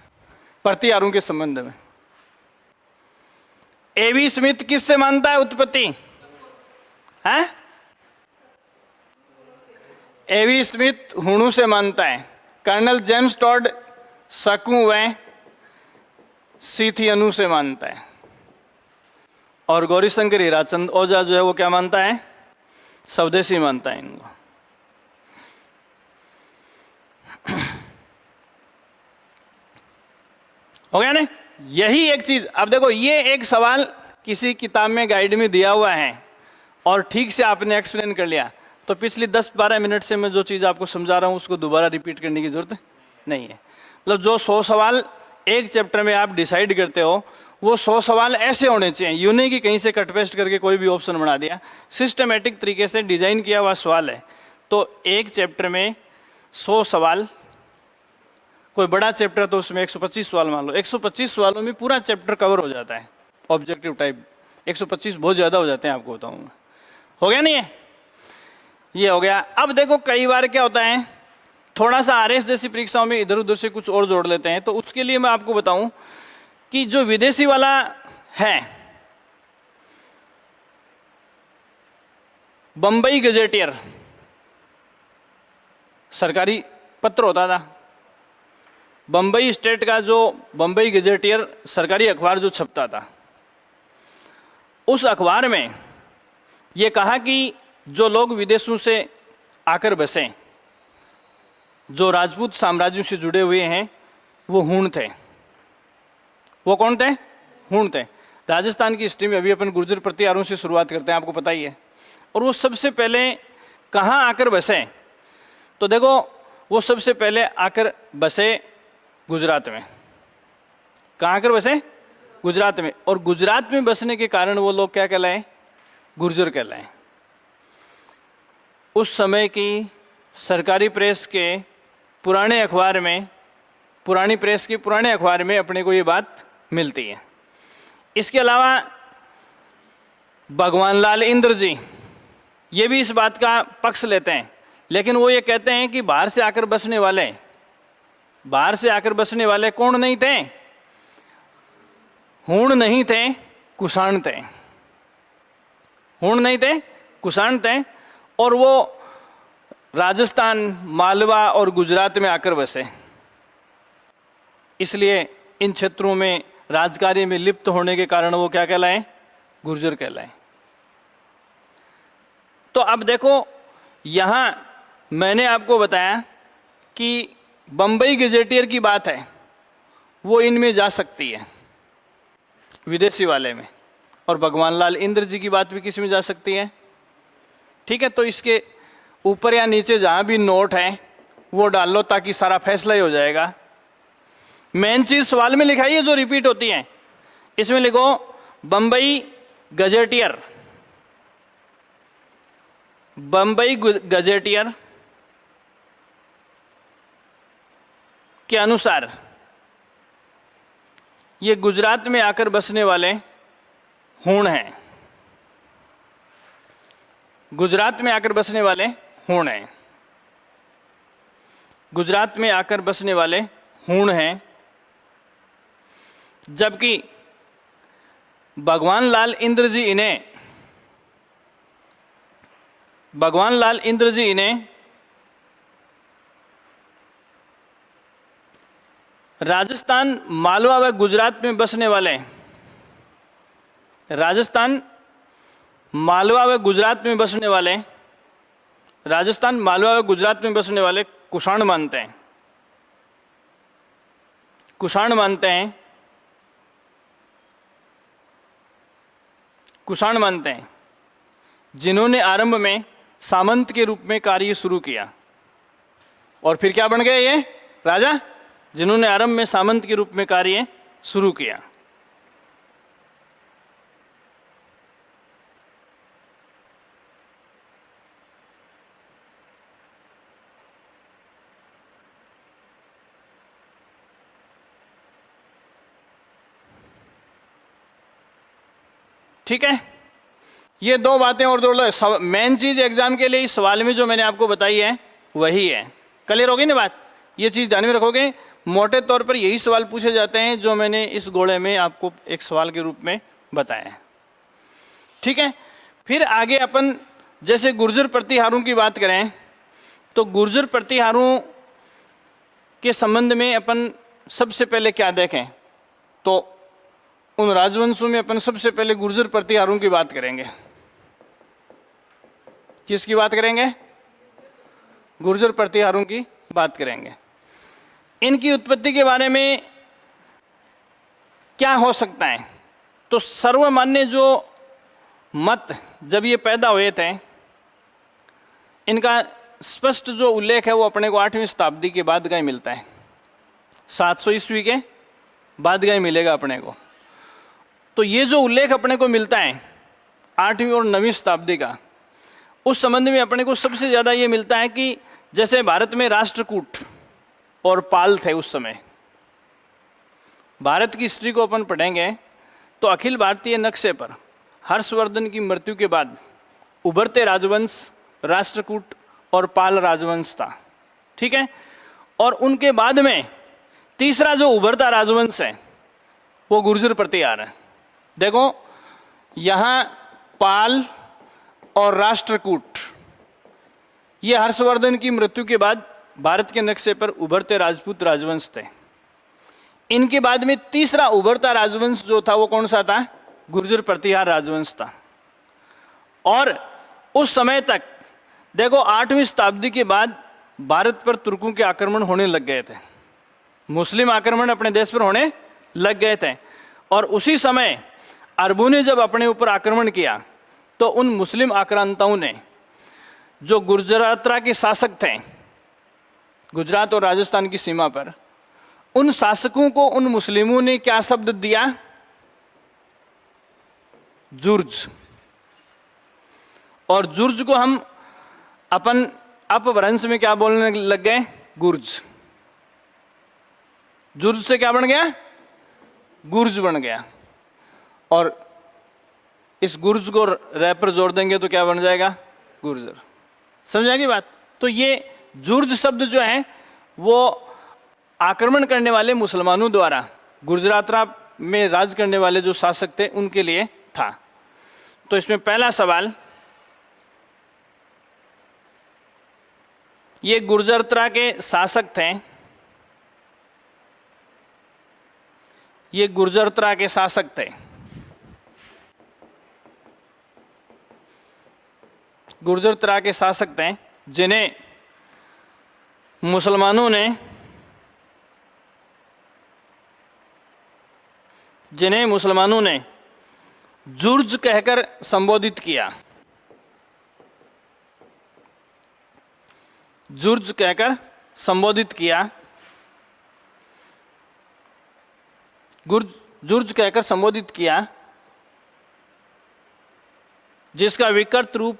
प्रतिहारों के संबंध में। एवी स्मिथ किससे मानता है उत्पत्ति? है एवी स्मिथ हुणु से मानता है, कर्नल जेम्स टॉड सकू व सीथियनु से मानता है, और गौरीशंकर हीराचंद ओझा जो है वो क्या मानता है, स्वदेशी मानता है इनको। हो गया ना? यही एक चीज। अब देखो, ये एक सवाल किसी किताब में गाइड में दिया हुआ है और ठीक से आपने एक्सप्लेन कर लिया, तो पिछली 10-12 मिनट से मैं जो चीज़ आपको समझा रहा हूँ उसको दोबारा रिपीट करने की जरूरत नहीं है। मतलब जो 100 सवाल एक चैप्टर में आप डिसाइड करते हो, वो 100 सवाल ऐसे होने चाहिए, यूं नहीं कि कहीं से कट पेस्ट करके कोई भी ऑप्शन बना दिया। सिस्टमेटिक तरीके से डिजाइन किया हुआ सवाल है। तो एक चैप्टर में 100 सवाल, कोई बड़ा चैप्टर तो उसमें 125 सवाल मान लो, 125 सवालों में पूरा चैप्टर कवर हो जाता है। ऑब्जेक्टिव टाइप 125 बहुत ज़्यादा हो जाते हैं, आपको बताऊँ मैं। हो गया नहीं है? ये हो गया। अब देखो, कई बार क्या होता है, थोड़ा सा आरएस जैसी परीक्षाओं में इधर उधर से कुछ और जोड़ लेते हैं। तो उसके लिए मैं आपको बताऊं कि जो विदेशी वाला है, बंबई गजेटियर सरकारी पत्र होता था, बंबई स्टेट का जो बंबई गजेटियर सरकारी अखबार जो छपता था, उस अखबार में ये कहा कि जो लोग विदेशों से आकर बसे, जो राजपूत साम्राज्यों से जुड़े हुए हैं, वो हूण थे। वो कौन थे? हूण थे। राजस्थान की हिस्ट्री में अभी अपन गुर्जर प्रतिहारों से शुरुआत करते हैं, आपको पता ही है। और वो सबसे पहले कहाँ आकर बसे? तो देखो, वो सबसे पहले आकर बसे गुजरात में। कहाँ आकर बसे? गुजरात में। और गुजरात में बसने के कारण वो लोग क्या कहलाए? गुर्जर कहलाए। उस समय की सरकारी प्रेस के पुराने अखबार में, पुरानी प्रेस के पुराने अखबार में अपने को ये बात मिलती है। इसके अलावा भगवान लाल इंद्र जी ये भी इस बात का पक्ष लेते हैं, लेकिन वो ये कहते हैं कि बाहर से आकर बसने वाले कौन नहीं थे? हूण नहीं थे, कुषाण थे। हूण नहीं थे, कुषाण थे। और वो राजस्थान, मालवा और गुजरात में आकर बसे। इसलिए इन क्षेत्रों में राजकार्य में लिप्त होने के कारण वो क्या कहलाए? गुर्जर कहलाए। तो अब देखो, यहां मैंने आपको बताया कि बंबई गजेटियर की बात है, वो इनमें जा सकती है, विदेशी वाले में। और भगवान लाल इंद्र जी की बात भी किसी में जा सकती है। ठीक है, तो इसके ऊपर या नीचे जहां भी नोट है वो डाल लो, ताकि सारा फैसला ही हो जाएगा। मेन चीज सवाल में लिखाई है जो रिपीट होती है, इसमें लिखो बंबई गजेटियर। बंबई गजेटियर के अनुसार ये गुजरात में आकर बसने वाले हूण हैं। गुजरात में आकर बसने वाले हूण हैं। गुजरात में आकर बसने वाले हूण हैं। जबकि भगवान लाल इंद्र जी इन्हें राजस्थान, मालवा व गुजरात में बसने वाले, राजस्थान, मालवा व गुजरात में बसने वाले, राजस्थान, मालवा व गुजरात में बसने वाले कुषाण मानते हैं। कुषाण मानते हैं, कुषाण मानते हैं, जिन्होंने आरंभ में सामंत के रूप में कार्य शुरू किया। और फिर क्या बन गए? ये राजा, जिन्होंने आरंभ में सामंत के रूप में कार्य शुरू किया। ठीक है, ये दो बातें और जोड़ लो। मेन चीज एग्जाम के लिए इस सवाल में जो मैंने आपको बताई है वही है। क्लियर होगी ना बात? ये चीज ध्यान में रखोगे। मोटे तौर पर यही सवाल पूछे जाते हैं जो मैंने इस गोले में आपको एक सवाल के रूप में बताया है। ठीक है, फिर आगे अपन जैसे गुर्जर प्रतिहारों की बात करें तो गुर्जर प्रतिहारों के संबंध में अपन सबसे पहले क्या देखें, तो उन राजवंशों में अपन सबसे पहले गुर्जर प्रतिहारों की बात करेंगे। किसकी बात करेंगे? गुर्जर प्रतिहारों की बात करेंगे। इनकी उत्पत्ति के बारे में क्या हो सकता है, तो सर्वमान्य जो मत जब ये पैदा हुए थे, इनका स्पष्ट जो उल्लेख है वो अपने को 8वीं शताब्दी के बाद का ही मिलता है। 700 ईस्वी के बाद का ही मिलेगा अपने को। तो ये जो उल्लेख अपने को मिलता है 8वीं और 9वीं शताब्दी का, उस संबंध में अपने को सबसे ज़्यादा ये मिलता है कि जैसे भारत में राष्ट्रकूट और पाल थे उस समय। भारत की हिस्ट्री को अपन पढ़ेंगे तो अखिल भारतीय नक्शे पर हर्षवर्धन की मृत्यु के बाद उभरते राजवंश राष्ट्रकूट और पाल राजवंश था, ठीक है। और उनके बाद में तीसरा जो उभरता राजवंश है वो गुर्जर प्रतिहार है। देखो यहाँ पाल और राष्ट्रकूट ये हर्षवर्धन की मृत्यु के बाद भारत के नक्शे पर उभरते राजपूत राजवंश थे। इनके बाद में तीसरा उभरता राजवंश जो था वो कौन सा था? गुर्जर प्रतिहार राजवंश था। और उस समय तक देखो 8वीं शताब्दी के बाद भारत पर तुर्कों के आक्रमण होने लग गए थे, मुस्लिम आक्रमण अपने देश पर होने लग गए थे। और उसी समय अरबों ने जब अपने ऊपर आक्रमण किया तो उन मुस्लिम आक्रांताओं ने जो गुजरातरा के शासक थे, गुजरात और राजस्थान की सीमा पर, उन शासकों को उन मुस्लिमों ने क्या शब्द दिया? जुर्ज। और जुर्ज को हम अपन अपभ्रंश में क्या बोलने लग गए? गुर्ज। जुर्ज से क्या बन गया? गुर्ज बन गया। और इस गुर्ज को रै पर जोड़ देंगे तो क्या बन जाएगा? गुर्जर। समझ आएगी बात? तो ये जुर्ज शब्द जो है वो आक्रमण करने वाले मुसलमानों द्वारा गुजरातरा में राज करने वाले जो शासक थे उनके लिए था। तो इसमें पहला सवाल, ये गुजरातरा के शासक थे, ये गुजरातरा के शासक थे, गुर्जरतरा के शासक थे जिन्हें मुसलमानों ने जुर्ज कहकर संबोधित किया। जुर्ज कहकर संबोधित किया, जुर्ज कहकर संबोधित किया, जिसका विकृत रूप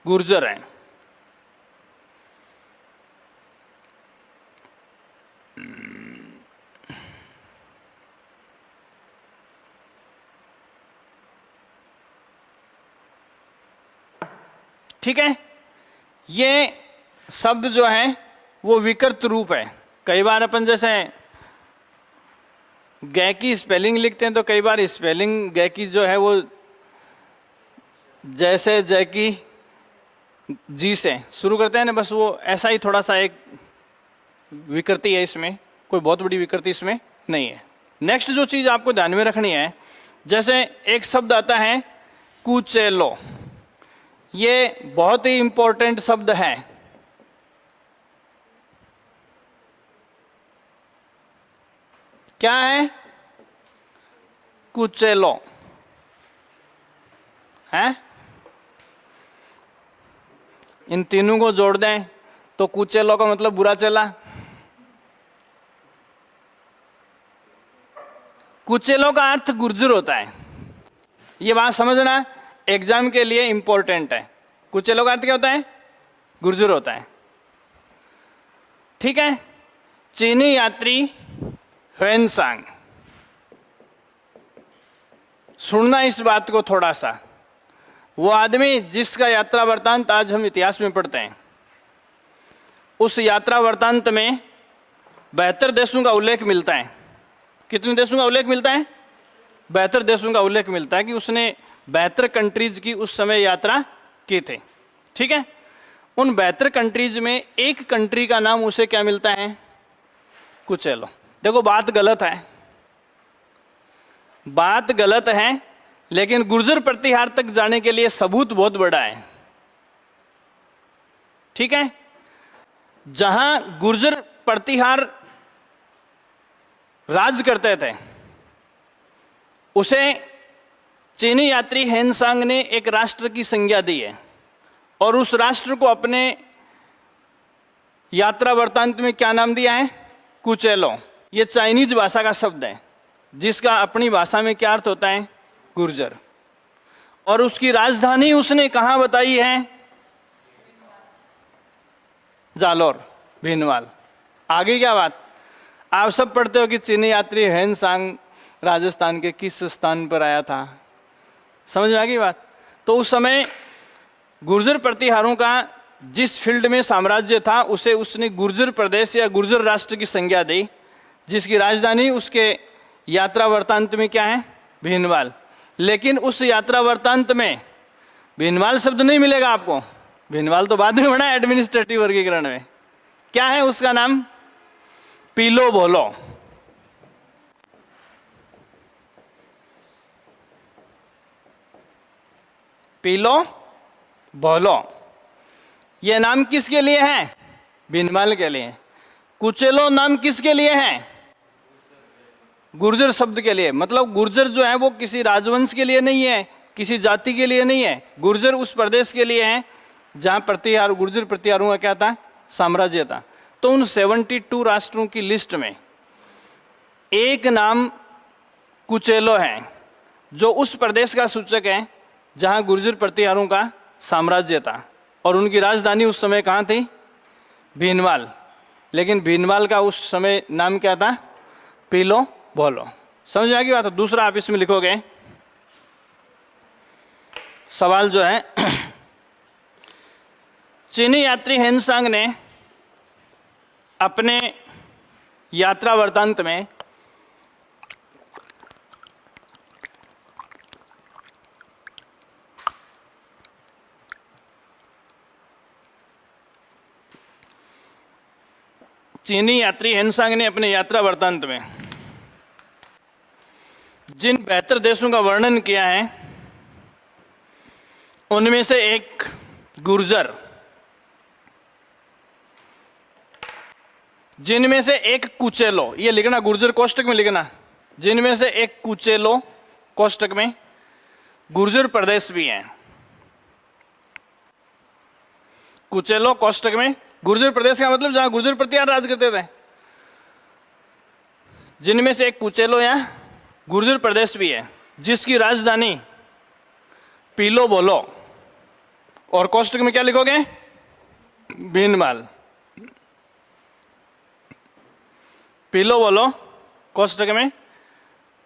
गुर्जर है। ठीक है, ये शब्द जो है वो विकृत रूप है। कई बार अपन जैसे गै की स्पेलिंग लिखते हैं तो कई बार स्पेलिंग गै की जो है वो जैसे जय की जी से शुरू करते हैं ना, बस वो ऐसा ही थोड़ा सा एक विकृति है, इसमें कोई बहुत बड़ी विकृति इसमें नहीं है। नेक्स्ट जो चीज़ आपको ध्यान में रखनी है, जैसे एक शब्द आता है कुचेलो, ये बहुत ही इंपॉर्टेंट शब्द है। क्या है? कुचेलो है। इन तीनों को जोड़ दें तो कुचेलो का मतलब बुरा चला। कुचेलो का अर्थ गुर्जर होता है, ये बात समझना, एग्जाम के लिए इंपॉर्टेंट है। कुचेलो का अर्थ क्या होता है? गुर्जर होता है। ठीक है। चीनी यात्री ह्वेनसांग, सुनना इस बात को थोड़ा सा, वो आदमी जिसका यात्रा वृत्तांत आज हम इतिहास में पढ़ते हैं, उस यात्रा वृत्तांत में 72 देशों का उल्लेख मिलता है। कितने देशों का उल्लेख मिलता है? 72 देशों का उल्लेख मिलता है कि उसने 72 कंट्रीज की उस समय यात्रा की थी। ठीक है। उन 72 कंट्रीज में एक कंट्री का नाम उसे क्या मिलता है? कुचेलो। देखो बात गलत है, बात गलत है, लेकिन गुर्जर प्रतिहार तक जाने के लिए सबूत बहुत बड़ा है। ठीक है, जहां गुर्जर प्रतिहार राज करते थे उसे चीनी यात्री हेनसांग ने एक राष्ट्र की संज्ञा दी है और उस राष्ट्र को अपने यात्रा वृत्तांत में क्या नाम दिया है? कुचेलो। ये चाइनीज भाषा का शब्द है जिसका अपनी भाषा में क्या अर्थ होता है? गुर्जर। और उसकी राजधानी उसने कहां बताई है? जालोर, भीनमाल। आगे क्या बात? आप सब पढ़ते हो कि चीनी यात्री हेनसांग राजस्थान के किस स्थान पर आया था। समझ में आ गई बात? तो उस समय गुर्जर प्रतिहारों का जिस फील्ड में साम्राज्य था उसे उसने गुर्जर प्रदेश या गुर्जर राष्ट्र की संज्ञा दी, जिसकी राजधानी उसके यात्रा वृत्तांत में क्या है? भीनमाल। लेकिन उस यात्रा वृत्तांत में भीनमाल शब्द नहीं मिलेगा आपको। भीनमाल तो बाद में बना एडमिनिस्ट्रेटिव वर्गीकरण में। क्या है उसका नाम? पीलो बोलो। पीलो बोलो। यह नाम किसके लिए है? भीनमाल के लिए। कुचेलो नाम किसके लिए है? गुर्जर शब्द के लिए। मतलब गुर्जर जो है वो किसी राजवंश के लिए नहीं है, किसी जाति के लिए नहीं है। गुर्जर उस प्रदेश के लिए है जहां प्रतिहार गुर्जर प्रतिहारों का क्या था? साम्राज्य था। तो उन 72 राष्ट्रों की लिस्ट में एक नाम कुचेलो है जो उस प्रदेश का सूचक है जहां गुर्जर प्रतिहारों का साम्राज्य था और उनकी राजधानी उस समय कहाँ थी? भीनमाल। लेकिन भीनमाल का उस समय नाम क्या था? पीलो बोलो। समझ आ गई बात? दूसरा आप इसमें लिखोगे सवाल जो है चीनी यात्री हेनसांग ने अपने यात्रा वृत्तांत में चीनी यात्री हेनसांग ने अपने यात्रा वृत्तांत में जिन 72 देशों का वर्णन किया है उनमें से एक गुर्जर, जिनमें से एक कुचेलो, ये लिखना गुर्जर कोष्टक में लिखना, जिनमें से एक कुचेलो कोष्टक में गुर्जर प्रदेश भी है। कुचेलो कोष्टक में गुर्जर प्रदेश का मतलब जहां गुर्जर प्रतिहार राज करते थे, जिनमें से एक कुचेलो या गुर्जर प्रदेश भी है जिसकी राजधानी पीलो बोलो। और कोष्टक में क्या लिखोगे? भीनमाल। पीलो बोलो कोष्टक में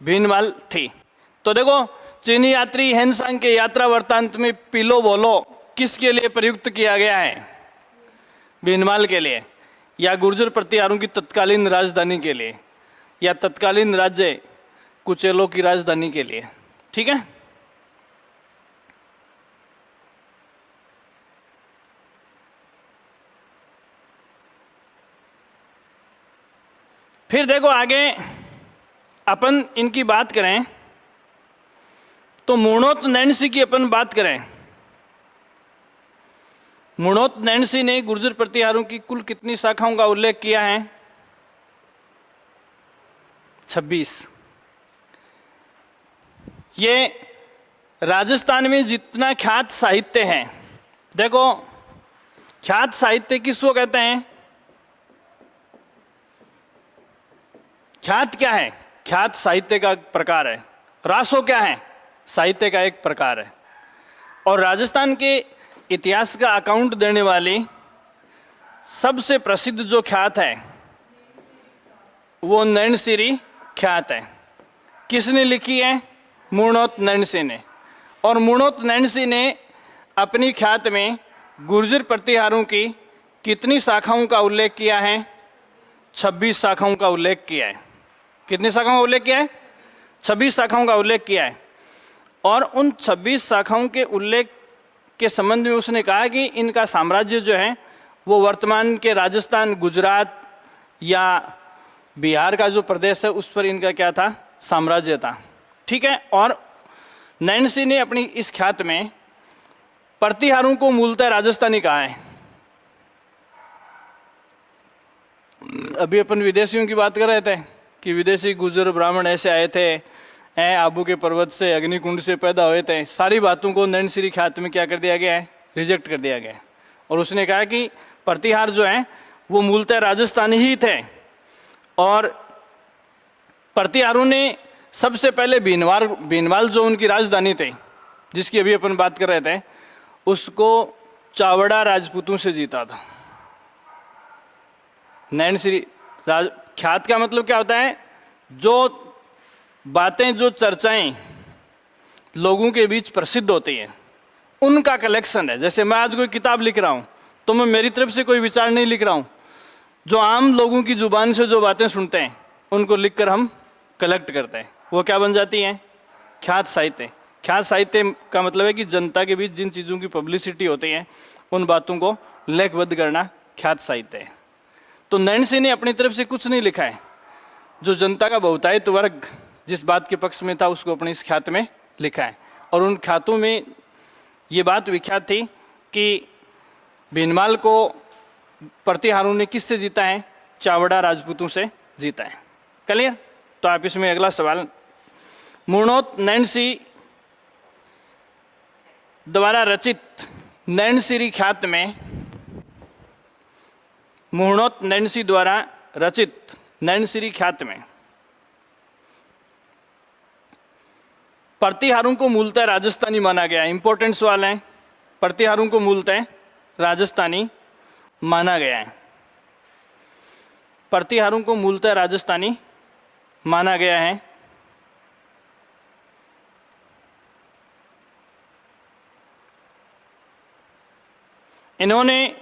भीनमाल थी। तो देखो चीनी यात्री हेनसांग के यात्रा वृत्तांत में पीलो बोलो किसके लिए प्रयुक्त किया गया है? भीनमाल के लिए, या गुर्जर प्रतिहारों की तत्कालीन राजधानी के लिए, या तत्कालीन राज्य कुचेलो की राजधानी के लिए। ठीक है, फिर देखो आगे अपन इनकी बात करें तो मुणोत नैन्सी की अपन बात करें। मुणोत नैन्सी ने गुर्जर प्रतिहारों की कुल कितनी शाखाओं का उल्लेख किया है? 26। ये राजस्थान में जितना ख्यात साहित्य है, देखो ख्यात साहित्य किसको कहते हैं? ख्यात क्या है? ख्यात साहित्य का प्रकार है। रासो क्या है? साहित्य का एक प्रकार है। और राजस्थान के इतिहास का अकाउंट देने वाली सबसे प्रसिद्ध जो ख्यात है वो नैनसिरी ख्यात है। किसने लिखी है? मुणोत नैन्सी ने। और मुणोत नैन्सी ने अपनी ख्यात में गुर्जर प्रतिहारों की कितनी शाखाओं का उल्लेख किया है? 26 शाखाओं का उल्लेख किया है। कितनी शाखाओं का उल्लेख किया है? 26 शाखाओं का उल्लेख किया है। और उन 26 शाखाओं के उल्लेख के संबंध में उसने कहा कि इनका साम्राज्य जो है वो वर्तमान के राजस्थान, गुजरात या बिहार का जो प्रदेश है उस पर इनका क्या था, साम्राज्य था। ठीक है। और नैन्सी ने अपनी इस ख्यात में प्रतिहारों को मूलतः राजस्थानी कहा है। अभी अपन विदेशियों की बात कर रहे थे कि विदेशी गुजर ब्राह्मण ऐसे आए थे, आबू के पर्वत से, अग्निकुंड से पैदा हुए थे। सारी बातों को नैन्सी ख्यात में क्या कर दिया गया है, रिजेक्ट कर दिया गया है। और उसने कहा कि प्रतिहार जो है वो मूलतः राजस्थानी ही थे। और प्रतिहारों ने सबसे पहले भीनमाल जो उनकी राजधानी थी, जिसकी अभी अपन बात कर रहे थे, उसको चावड़ा राजपूतों से जीता था। नैन्सी ख्यात का मतलब क्या होता है, जो बातें, जो चर्चाएं लोगों के बीच प्रसिद्ध होती हैं उनका कलेक्शन है। जैसे मैं आज कोई किताब लिख रहा हूं तो मैं मेरी तरफ से कोई विचार नहीं लिख रहा हूं, जो आम लोगों की जुबान से जो बातें सुनते हैं उनको लिखकर हम कलेक्ट करते हैं, वो क्या बन जाती हैं, ख्यात साहित्य। ख्यात साहित्य का मतलब है कि जनता के बीच जिन चीज़ों की पब्लिसिटी होती है उन बातों को लेखबद्ध करना ख्यात साहित्य है। तो नैन्सी ने अपनी तरफ से कुछ नहीं लिखा है, जो जनता का बहुतायत वर्ग जिस बात के पक्ष में था उसको अपने इस ख्यात में लिखा है। और उन ख्यातों में ये बात विख्यात थी कि भीनमाल को प्रतिहारों ने किससे जीता है, चावड़ा राजपूतों से जीता है। क्लियर। तो आप इसमें अगला सवाल, मुर्णोत नैन्सी द्वारा रचित नैनसिरी ख्यात में, मुर्णोत नैन्सी द्वारा रचित नैनसिरी ख्यात में प्रतिहारों को मूलतः राजस्थानी माना गया है। इंपॉर्टेंट सवाल है, प्रतिहारों को मूलतः राजस्थानी माना गया है। प्रतिहारों को मूलतः राजस्थानी माना गया है। इन्होंने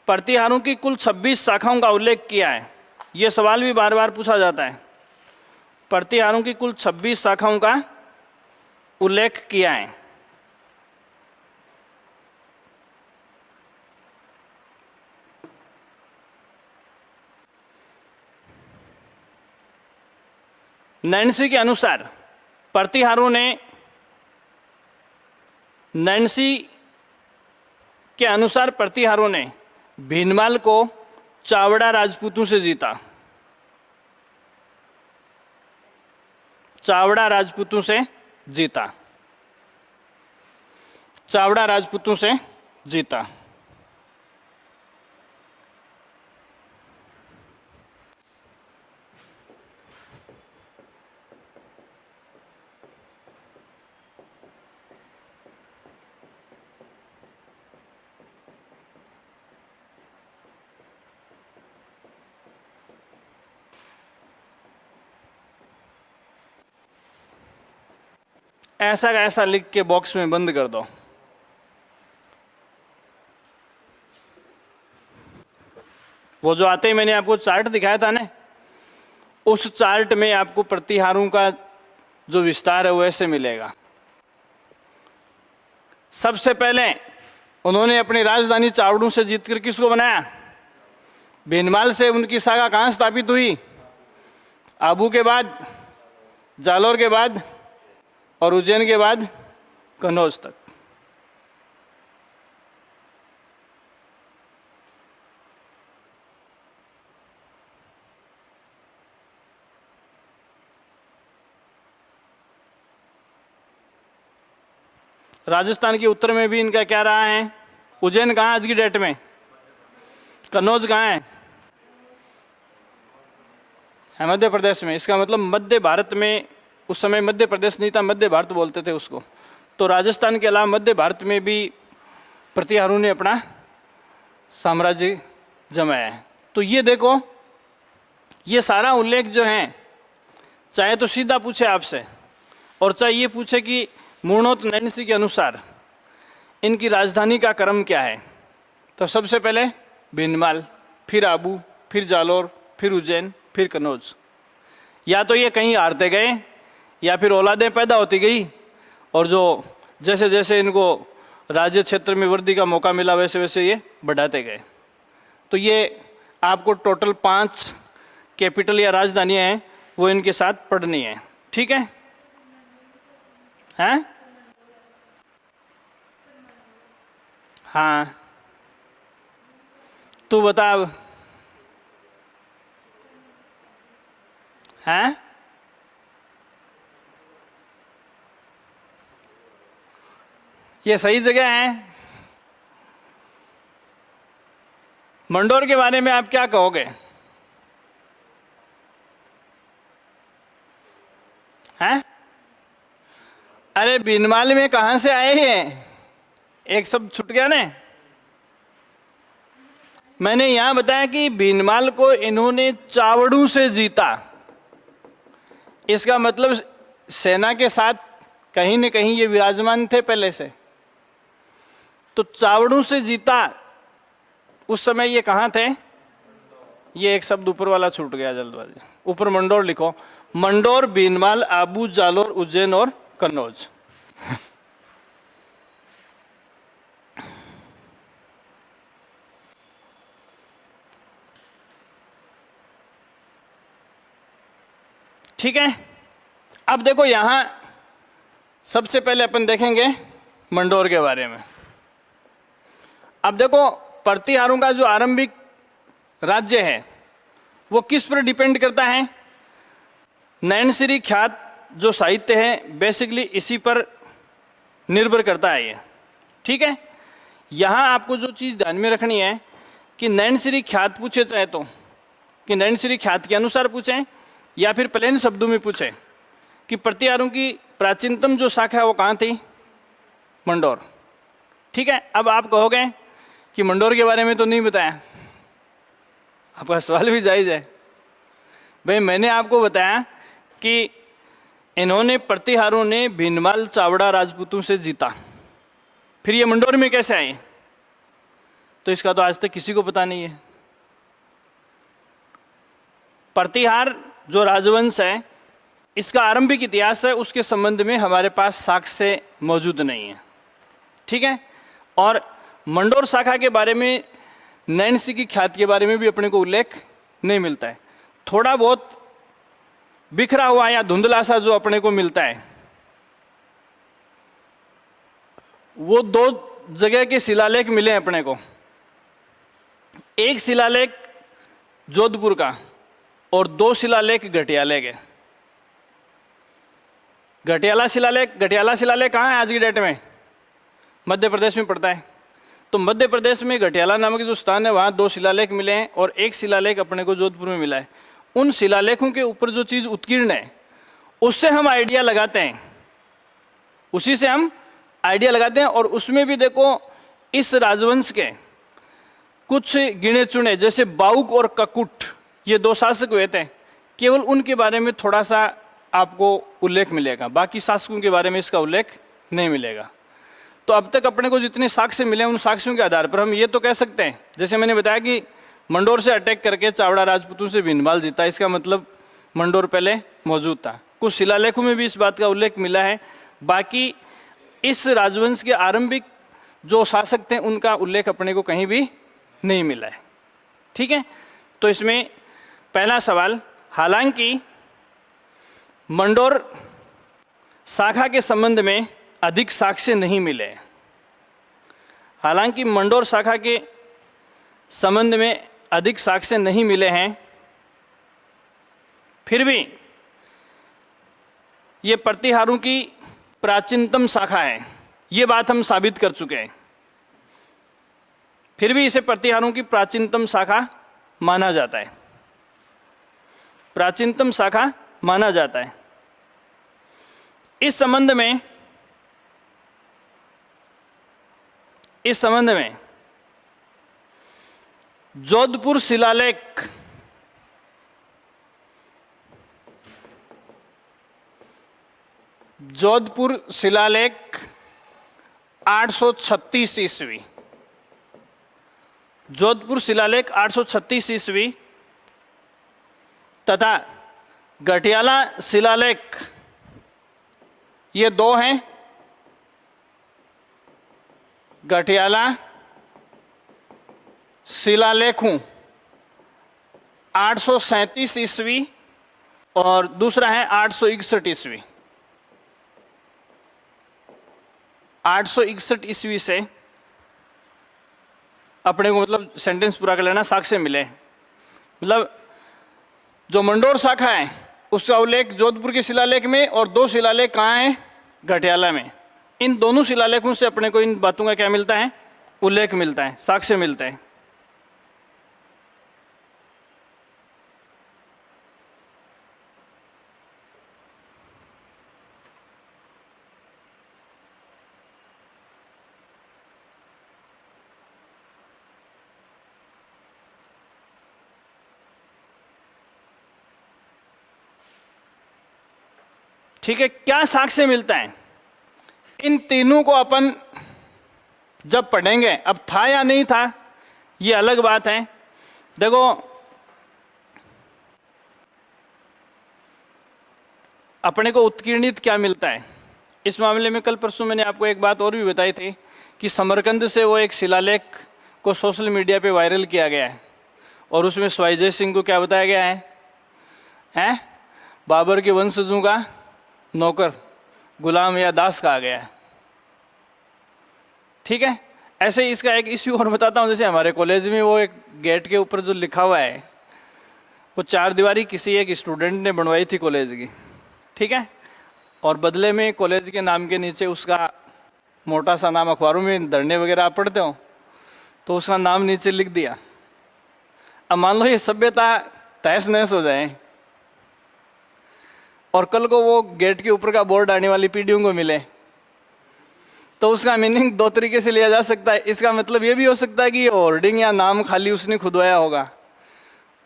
प्रतिहारों की कुल 26 शाखाओं का उल्लेख किया है। यह सवाल भी बार बार पूछा जाता है। प्रतिहारों की कुल 26 शाखाओं का उल्लेख किया है। नैन्सी के अनुसार प्रतिहारों ने, नैन्सी के अनुसार प्रतिहारों ने भीनमाल को चावड़ा राजपूतों से जीता। चावड़ा राजपूतों से जीता। चावड़ा राजपूतों से जीता। ऐसा का ऐसा लिख के बॉक्स में बंद कर दो। वो जो आते ही मैंने आपको चार्ट दिखाया था ना, उस चार्ट में आपको प्रतिहारों का जो विस्तार है वो ऐसे मिलेगा। सबसे पहले उन्होंने अपनी राजधानी चावड़ों से जीतकर किसको बनाया, भीनमाल से उनकी सागा कहाँ स्थापित हुई, आबू के बाद, जालोर के बाद और उज्जैन के बाद कन्नौज तक। राजस्थान के उत्तर में भी इनका क्या रहा है, उज्जैन कहाँ आज की डेट में, कन्नौज कहाँ है मध्य प्रदेश में। इसका मतलब मध्य भारत में, उस समय मध्य प्रदेश नहीं था, मध्य भारत बोलते थे उसको। तो राजस्थान के अलावा मध्य भारत में भी प्रतिहारों ने अपना साम्राज्य जमाया है। तो ये देखो, ये सारा उल्लेख जो है, चाहे तो सीधा पूछे आपसे और चाहे ये पूछे कि मुर्णोत नैन्सी के अनुसार इनकी राजधानी का क्रम क्या है, तो सबसे पहले भीनमाल, फिर आबू, फिर जालोर, फिर उज्जैन, फिर कन्नौज। या तो ये कहीं हारते गए या फिर औलादें पैदा होती गई और जो जैसे जैसे इनको राज्य क्षेत्र में वृद्धि का मौका मिला, वैसे वैसे ये बढ़ाते गए। तो ये आपको टोटल 5 कैपिटल या राजधानियां हैं, वो इनके साथ पढ़नी है। ठीक है? हैं? हाँ, तू बता अब। हैं? ये सही जगह है। मंडोर के बारे में आप क्या कहोगे? हैं? अरे बीनमाल में कहां से आए हैं? एक शब्द छूट गया ना। मैंने यहां बताया कि बीनमाल को इन्होंने चावड़ू से जीता। इसका मतलब सेना के साथ कहीं न कहीं ये विराजमान थे पहले से। तो चावड़ू से जीता, उस समय ये कहाँ थे? ये एक शब्द ऊपर वाला छूट गया जल्दबाजी। ऊपर मंडोर लिखो। मंडोर, बीनमाल, आबू, जालोर, उज्जैन और कन्नौज। ठीक है? अब देखो यहां सबसे पहले अपन देखेंगे मंडोर के बारे में। अब देखो प्रतिहारों का जो आरंभिक राज्य है वो किस पर डिपेंड करता है? नैनसिरी ख्यात जो साहित्य है बेसिकली इसी पर निर्भर करता है ये। ठीक है? यहाँ आपको जो चीज़ ध्यान में रखनी है कि नैनसिरी ख्यात पूछे चाहे तो कि नैनसिरी ख्यात के अनुसार पूछें या फिर प्लेन शब्दों में पूछें कि प्रतिहारों की प्राचीनतम जो शाखा है वो कहाँ थी? मंडोर। ठीक है? अब आप कहोगे कि मंडोर के बारे में तो नहीं बताया। आपका सवाल भी जायज़ है। भाई मैंने आपको बताया कि इन्होंने प्रतिहारों ने भीनमाल चावड़ा राजपूतों से जीता, फिर ये मंडोर में कैसे आए? तो इसका तो आज तक किसी को पता नहीं है। प्रतिहार जो राजवंश है इसका आरंभिक इतिहास है, उसके संबंध में हमारे पास साक्ष्य मौजूद नहीं है। ठीक है? और मंडोर शाखा के बारे में, नैनसी की ख्याति के बारे में भी अपने को उल्लेख नहीं मिलता है। थोड़ा बहुत बिखरा हुआ या धुंधला सा जो अपने को मिलता है वो 2 जगह के शिलालेख मिले हैं अपने को। एक शिलालेख जोधपुर का और 2 शिलालेख घटियाले के। घटियाला शिलालेख कहाँ है आज की डेट में? मध्य प्रदेश में पड़ता है। तो मध्य प्रदेश में घटियाला नामक जो स्थान है वहाँ 2 शिलालेख मिले हैं और एक शिलालेख अपने को जोधपुर में मिला है। उन शिलालेखों के ऊपर जो चीज़ उत्कीर्ण है उससे हम आइडिया लगाते हैं, उसी से हम आइडिया लगाते हैं। और उसमें भी देखो इस राजवंश के कुछ गिने चुने जैसे बाउक और ककुट, ये 2 शासक हुए थे, केवल उनके बारे में थोड़ा सा आपको उल्लेख मिलेगा, बाकी शासकों के बारे में इसका उल्लेख नहीं मिलेगा। तो अब तक अपने को जितने साक्ष्य मिले उन साक्ष्यों के आधार पर हम ये तो कह सकते हैं, जैसे मैंने बताया कि मंडोर से अटैक करके चावड़ा राजपूतों से भीनमाल जीता, इसका मतलब मंडोर पहले मौजूद था। कुछ शिलालेखों में भी इस बात का उल्लेख मिला है, बाकी इस राजवंश के आरंभिक जो शासक थे उनका उल्लेख अपने को कहीं भी नहीं मिला है। ठीक है? तो इसमें पहला सवाल, हालांकि मंडोर शाखा के संबंध में अधिक साक्ष्य नहीं मिले, हालांकि मंडोर शाखा के संबंध में अधिक साक्ष्य नहीं मिले हैं, फिर भी ये प्रतिहारों की प्राचीनतम शाखा है, ये बात हम साबित कर चुके हैं। फिर भी इसे प्रतिहारों की प्राचीनतम शाखा माना जाता है, प्राचीनतम शाखा माना जाता है। इस संबंध में जोधपुर शिलालेख जोधपुर शिलालेख 836 ईस्वी, जोधपुर शिलालेख 836 ईस्वी तथा घटियाला शिलालेख, ये 2 हैं। गठियाला शिलालेखों 837 ईस्वी और दूसरा है 861 ईस्वी। 861 ईस्वी से अपने को मतलब सेंटेंस पूरा कर लेना, साक्ष्य मिले, मतलब जो मंडोर शाखा है उसका उल्लेख जोधपुर के शिलालेख में और 2 शिलालेख कहाँ हैं, गठियाला में। इन दोनों शिलालेखों से अपने को इन बातों का क्या मिलता है, उल्लेख मिलता है, साक्ष्य मिलता है। ठीक है, क्या साक्ष्य मिलता है? इन तीनों को अपन जब पढ़ेंगे, अब था या नहीं था ये अलग बात है। देखो, अपने को उत्कीर्णित क्या मिलता है इस मामले में? कल परसों मैंने आपको एक बात और भी बताई थी कि समरकंद से वो एक शिलालेख को सोशल मीडिया पे वायरल किया गया है और उसमें स्वाइजय सिंह को क्या बताया गया है? बाबर के वंशजों का नौकर, गुलाम या दास कहा गया है। ठीक है, ऐसे ही इसका एक इश्यू और बताता हूँ। जैसे हमारे कॉलेज में वो एक गेट के ऊपर जो लिखा हुआ है वो 4 दीवारी किसी एक स्टूडेंट ने बनवाई थी कॉलेज की, ठीक है, और बदले में कॉलेज के नाम के नीचे उसका मोटा सा नाम, अखबारों में धरने वगैरह आप पढ़ते हो तो उसका नाम नीचे लिख दिया। अब मान लो ये सभ्यता तहस नहस हो जाए और कल को वो गेट के ऊपर का बोर्ड आने वाली पीढ़ियों को मिले तो उसका मीनिंग 2 तरीके से लिया जा सकता है। इसका मतलब ये भी हो सकता है कि ये होर्डिंग या नाम खाली उसने खुदवाया होगा,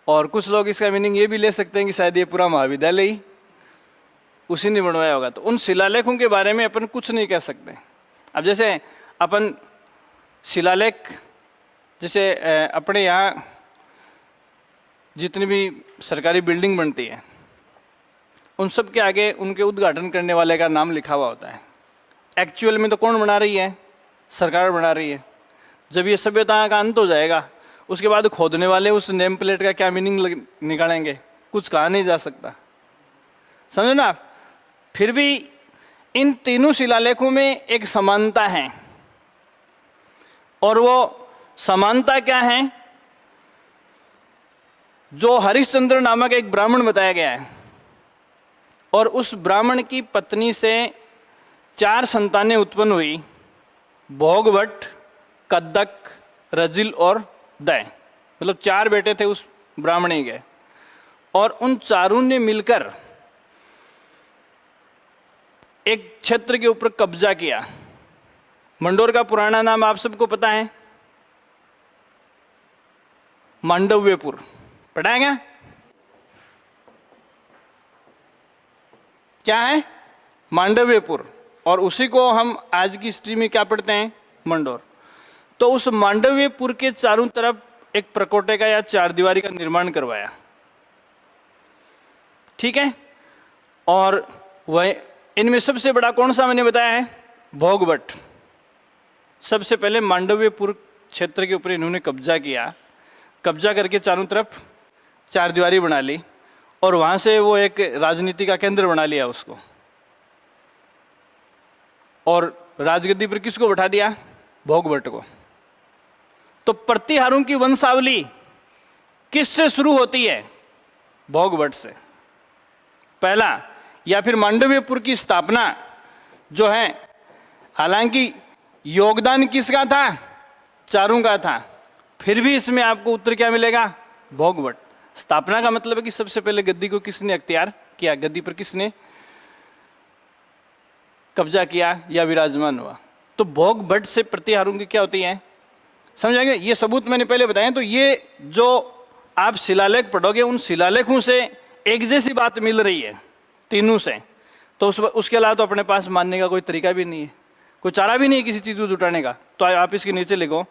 और कुछ लोग इसका मीनिंग ये भी ले सकते हैं कि शायद ये पूरा महाविद्यालय ही उसी ने बनवाया होगा। तो उन शिलालेखों के बारे में अपन कुछ नहीं कह सकते। अब जैसे अपन शिलालेख, जैसे अपने यहाँ जितनी भी सरकारी बिल्डिंग बनती है उन सब के आगे उनके उद्घाटन करने वाले का नाम लिखा हुआ होता है। एक्चुअल में तो कौन बना रही है? सरकार बना रही है। जब ये सभ्यता का अंत हो जाएगा उसके बाद खोदने वाले उस नेम प्लेट का क्या मीनिंग निकालेंगे? कुछ कहा नहीं जा सकता, समझे ना आप? फिर भी इन तीनों शिलालेखों में एक समानता है, और वो समानता क्या है? जो हरिश्चंद्र नामक एक ब्राह्मण बताया गया है और उस ब्राह्मण की पत्नी से 4 संतानें उत्पन्न हुई, भोगभट्ट, कद्दक, रजिल और दय। मतलब 4 बेटे थे उस ब्राह्मणी के, और उन चारों ने मिलकर एक क्षेत्र के ऊपर कब्जा किया। मंडोर का पुराना नाम आप सबको पता है, मांडव्यपुर। पढ़ा है क्या है? मांडव्यपुर। और उसी को हम आज की हिस्ट्री में क्या पढ़ते हैं? मंडोर। तो उस मांडव्यपुर के चारों तरफ एक प्रकोटे का या 4 दीवारी का निर्माण करवाया, ठीक है। और वह इनमें सबसे बड़ा कौन सा मैंने बताया है? भोगभट्ट। सबसे पहले मांडव्यपुर क्षेत्र के ऊपर इन्होंने कब्जा किया, कब्जा करके चारों तरफ 4 दीवारी बना ली और वहाँ से वो एक राजनीति का केंद्र बना लिया उसको। और राजगद्दी पर किसको बैठा दिया? भोगभट्ट को। तो प्रतिहारों की वंशावली किससे शुरू होती है? भोगभट्ट से पहला। या फिर मांडव्यपुर की स्थापना जो है, हालांकि योगदान किसका था? चारों का था, फिर भी इसमें आपको उत्तर क्या मिलेगा? भोगभट्ट। स्थापना का मतलब है कि सबसे पहले गद्दी को किसने अख्तियार किया, गद्दी पर किसने कब्जा किया या विराजमान हुआ। तो भोगभट्ट से प्रतिहारों की क्या होती है? समझ आएंगे? ये सबूत मैंने पहले बताए। तो ये जो आप शिलालेख पढ़ोगे उन शिलालेखों से एक जैसी बात मिल रही है तीनों से, तो उसके अलावा तो अपने पास मानने का कोई तरीका भी नहीं है, कोई चारा भी नहीं है किसी चीज को जुटाने का। तो आप इसके नीचे लिखो,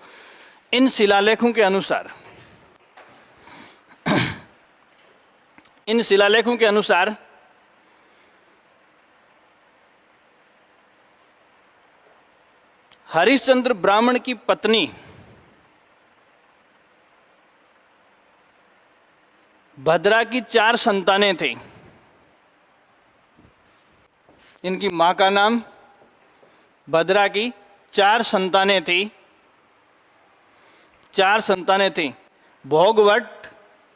इन शिलालेखों के अनुसार, इन शिलालेखों के अनुसार हरिश्चंद्र ब्राह्मण की पत्नी भद्रा की 4 संतानें थी। इनकी मां का नाम भद्रा की 4 संतानें थी। 4 संतानें थी, भोगवट,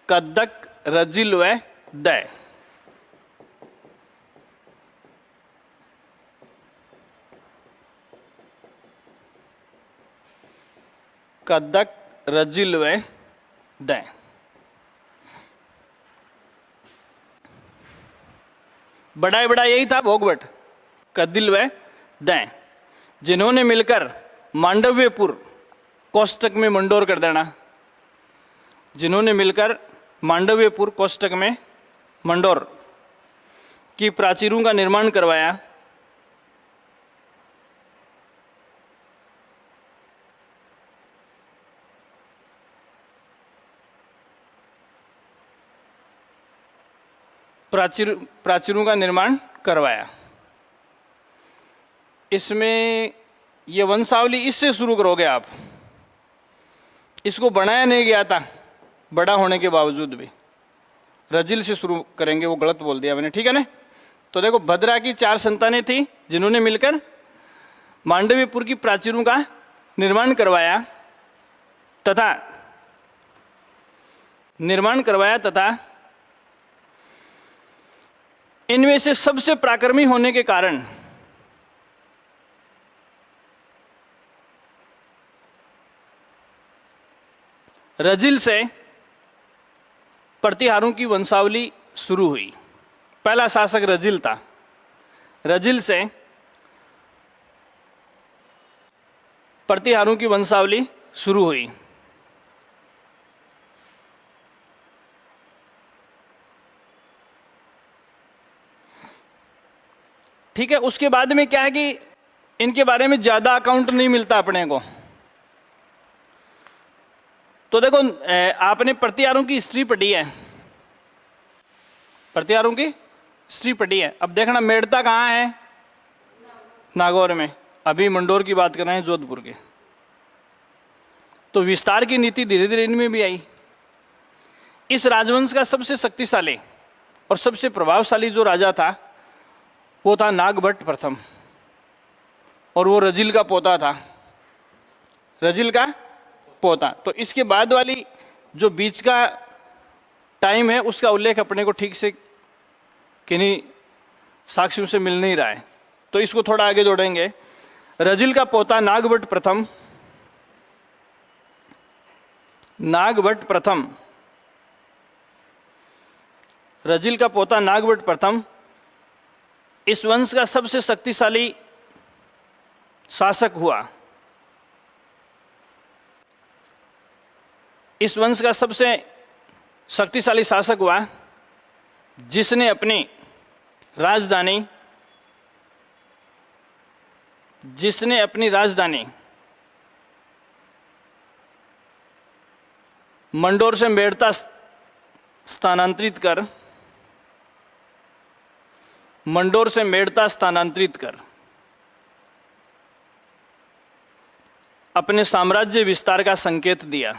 कद्दक, रजिल व दय। कद्दक, रजिल व दय। बड़ा यही था, भोगवट, कद्दिल व दय, जिन्होंने मिलकर मांडव्यपुर, कोष्टक में मंडोर कर देना, जिन्होंने मिलकर मांडव्यपुर कोष्टक में मंडोर की प्राचीरों का निर्माण करवाया। प्राचीरों का निर्माण करवाया। इसमें ये वंशावली इससे शुरू करोगे आप। इसको बनाया नहीं गया था बड़ा होने के बावजूद भी। रजिल से शुरू करेंगे, वो गलत बोल दिया मैंने, ठीक है ना। तो देखो, भद्रा की 4 संतानें थी जिन्होंने मिलकर मांडव्यपुर की प्राचीरों का निर्माण करवाया तथा इनमें से सबसे पराक्रमी होने के कारण रजिल से प्रतिहारों की वंशावली शुरू हुई। पहला शासक रजिल था। रजिल से प्रतिहारों की वंशावली शुरू हुई। ठीक है। उसके बाद में क्या है कि इनके बारे में ज्यादा अकाउंट नहीं मिलता अपने को। तो देखो, आपने प्रतिहारों की हिस्ट्री पढ़ी है, प्रतिहारों की हिस्ट्री पढ़ी है। अब देखना, मेड़ता कहाँ है? नागौर में। अभी मंडोर की बात कर रहे हैं, जोधपुर के। तो विस्तार की नीति धीरे धीरे इनमें भी आई। इस राजवंश का सबसे शक्तिशाली और सबसे प्रभावशाली जो राजा था वो था नागभट्ट प्रथम, और वो रजिल का पोता था। रजिल का पोता। तो इसके बाद वाली जो बीच का टाइम है उसका उल्लेख अपने को ठीक से किन्हीं साक्ष्यों से मिल नहीं रहा है, तो इसको थोड़ा आगे जोड़ेंगे। रजिल का पोता नागभट्ट प्रथम, नागभट्ट प्रथम, रजिल का पोता नागभट्ट प्रथम इस वंश का सबसे शक्तिशाली शासक हुआ। इस वंश का सबसे शक्तिशाली शासक हुआ जिसने अपनी राजधानी मंडोर से मेड़ता स्थानांतरित कर अपने साम्राज्य विस्तार का संकेत दिया।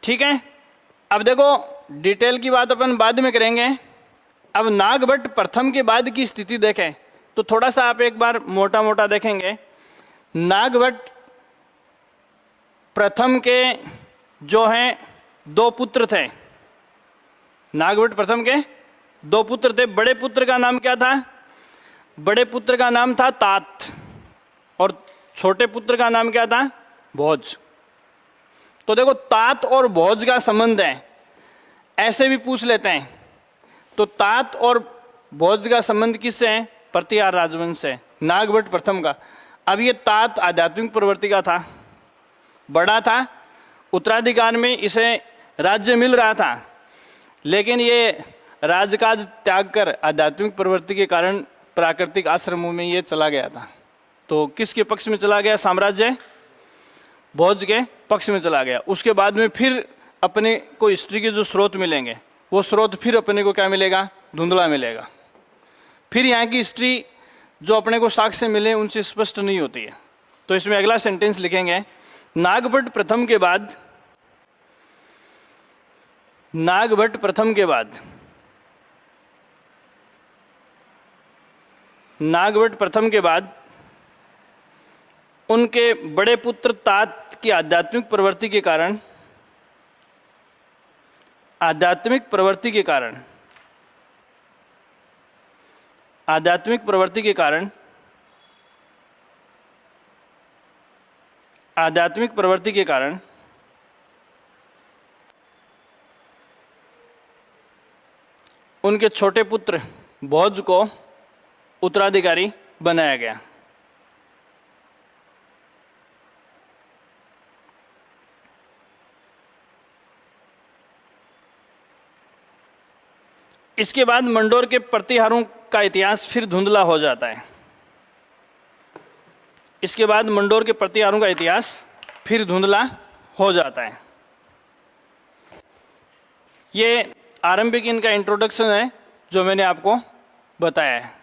ठीक है। अब देखो, डिटेल की बात अपन बाद में करेंगे। अब नागभट्ट प्रथम के बाद की स्थिति देखें तो थोड़ा सा आप एक बार मोटा मोटा देखेंगे। नागभट्ट प्रथम के जो हैं 2 पुत्र थे। नागभट्ट प्रथम के 2 पुत्र थे। बड़े पुत्र का नाम क्या था? बड़े पुत्र का नाम था तात, और छोटे पुत्र का नाम क्या था? भोज। तो देखो, तात और भोज का संबंध है, ऐसे भी पूछ लेते हैं। तो तात और भोज का संबंध किससे है? प्रतिहार राजवंश से, नागभट्ट प्रथम का। अब ये तात आध्यात्मिक प्रवृत्ति का था, बड़ा था, उत्तराधिकार में इसे राज्य मिल रहा था, लेकिन ये राजकाज त्याग कर आध्यात्मिक प्रवृत्ति के कारण प्राकृतिक आश्रमों में ये चला गया था। तो किसके पक्ष में चला गया साम्राज्य? भोज के पक्ष में चला गया। उसके बाद में फिर अपने को हिस्ट्री के जो स्रोत मिलेंगे वो स्रोत फिर अपने को क्या मिलेगा? धुंधला मिलेगा। फिर यहाँ की हिस्ट्री जो अपने को साक्ष्य मिले उनसे स्पष्ट नहीं होती है। तो इसमें अगला सेंटेंस लिखेंगे, नागभट्ट प्रथम के बाद, नागभट्ट प्रथम के बाद, नागभट्ट प्रथम के बाद उनके बड़े पुत्र तात की आध्यात्मिक प्रवृत्ति के कारण, आध्यात्मिक प्रवृत्ति के कारण, आध्यात्मिक प्रवृत्ति के कारण, आध्यात्मिक प्रवृत्ति के कारण उनके छोटे पुत्र भोज को उत्तराधिकारी बनाया गया। इसके बाद मंडोर के प्रतिहारों का इतिहास फिर धुंधला हो जाता है। इसके बाद मंडोर के प्रतिहारों का इतिहास फिर धुंधला हो जाता है। ये आरंभिक इनका इंट्रोडक्शन है जो मैंने आपको बताया है।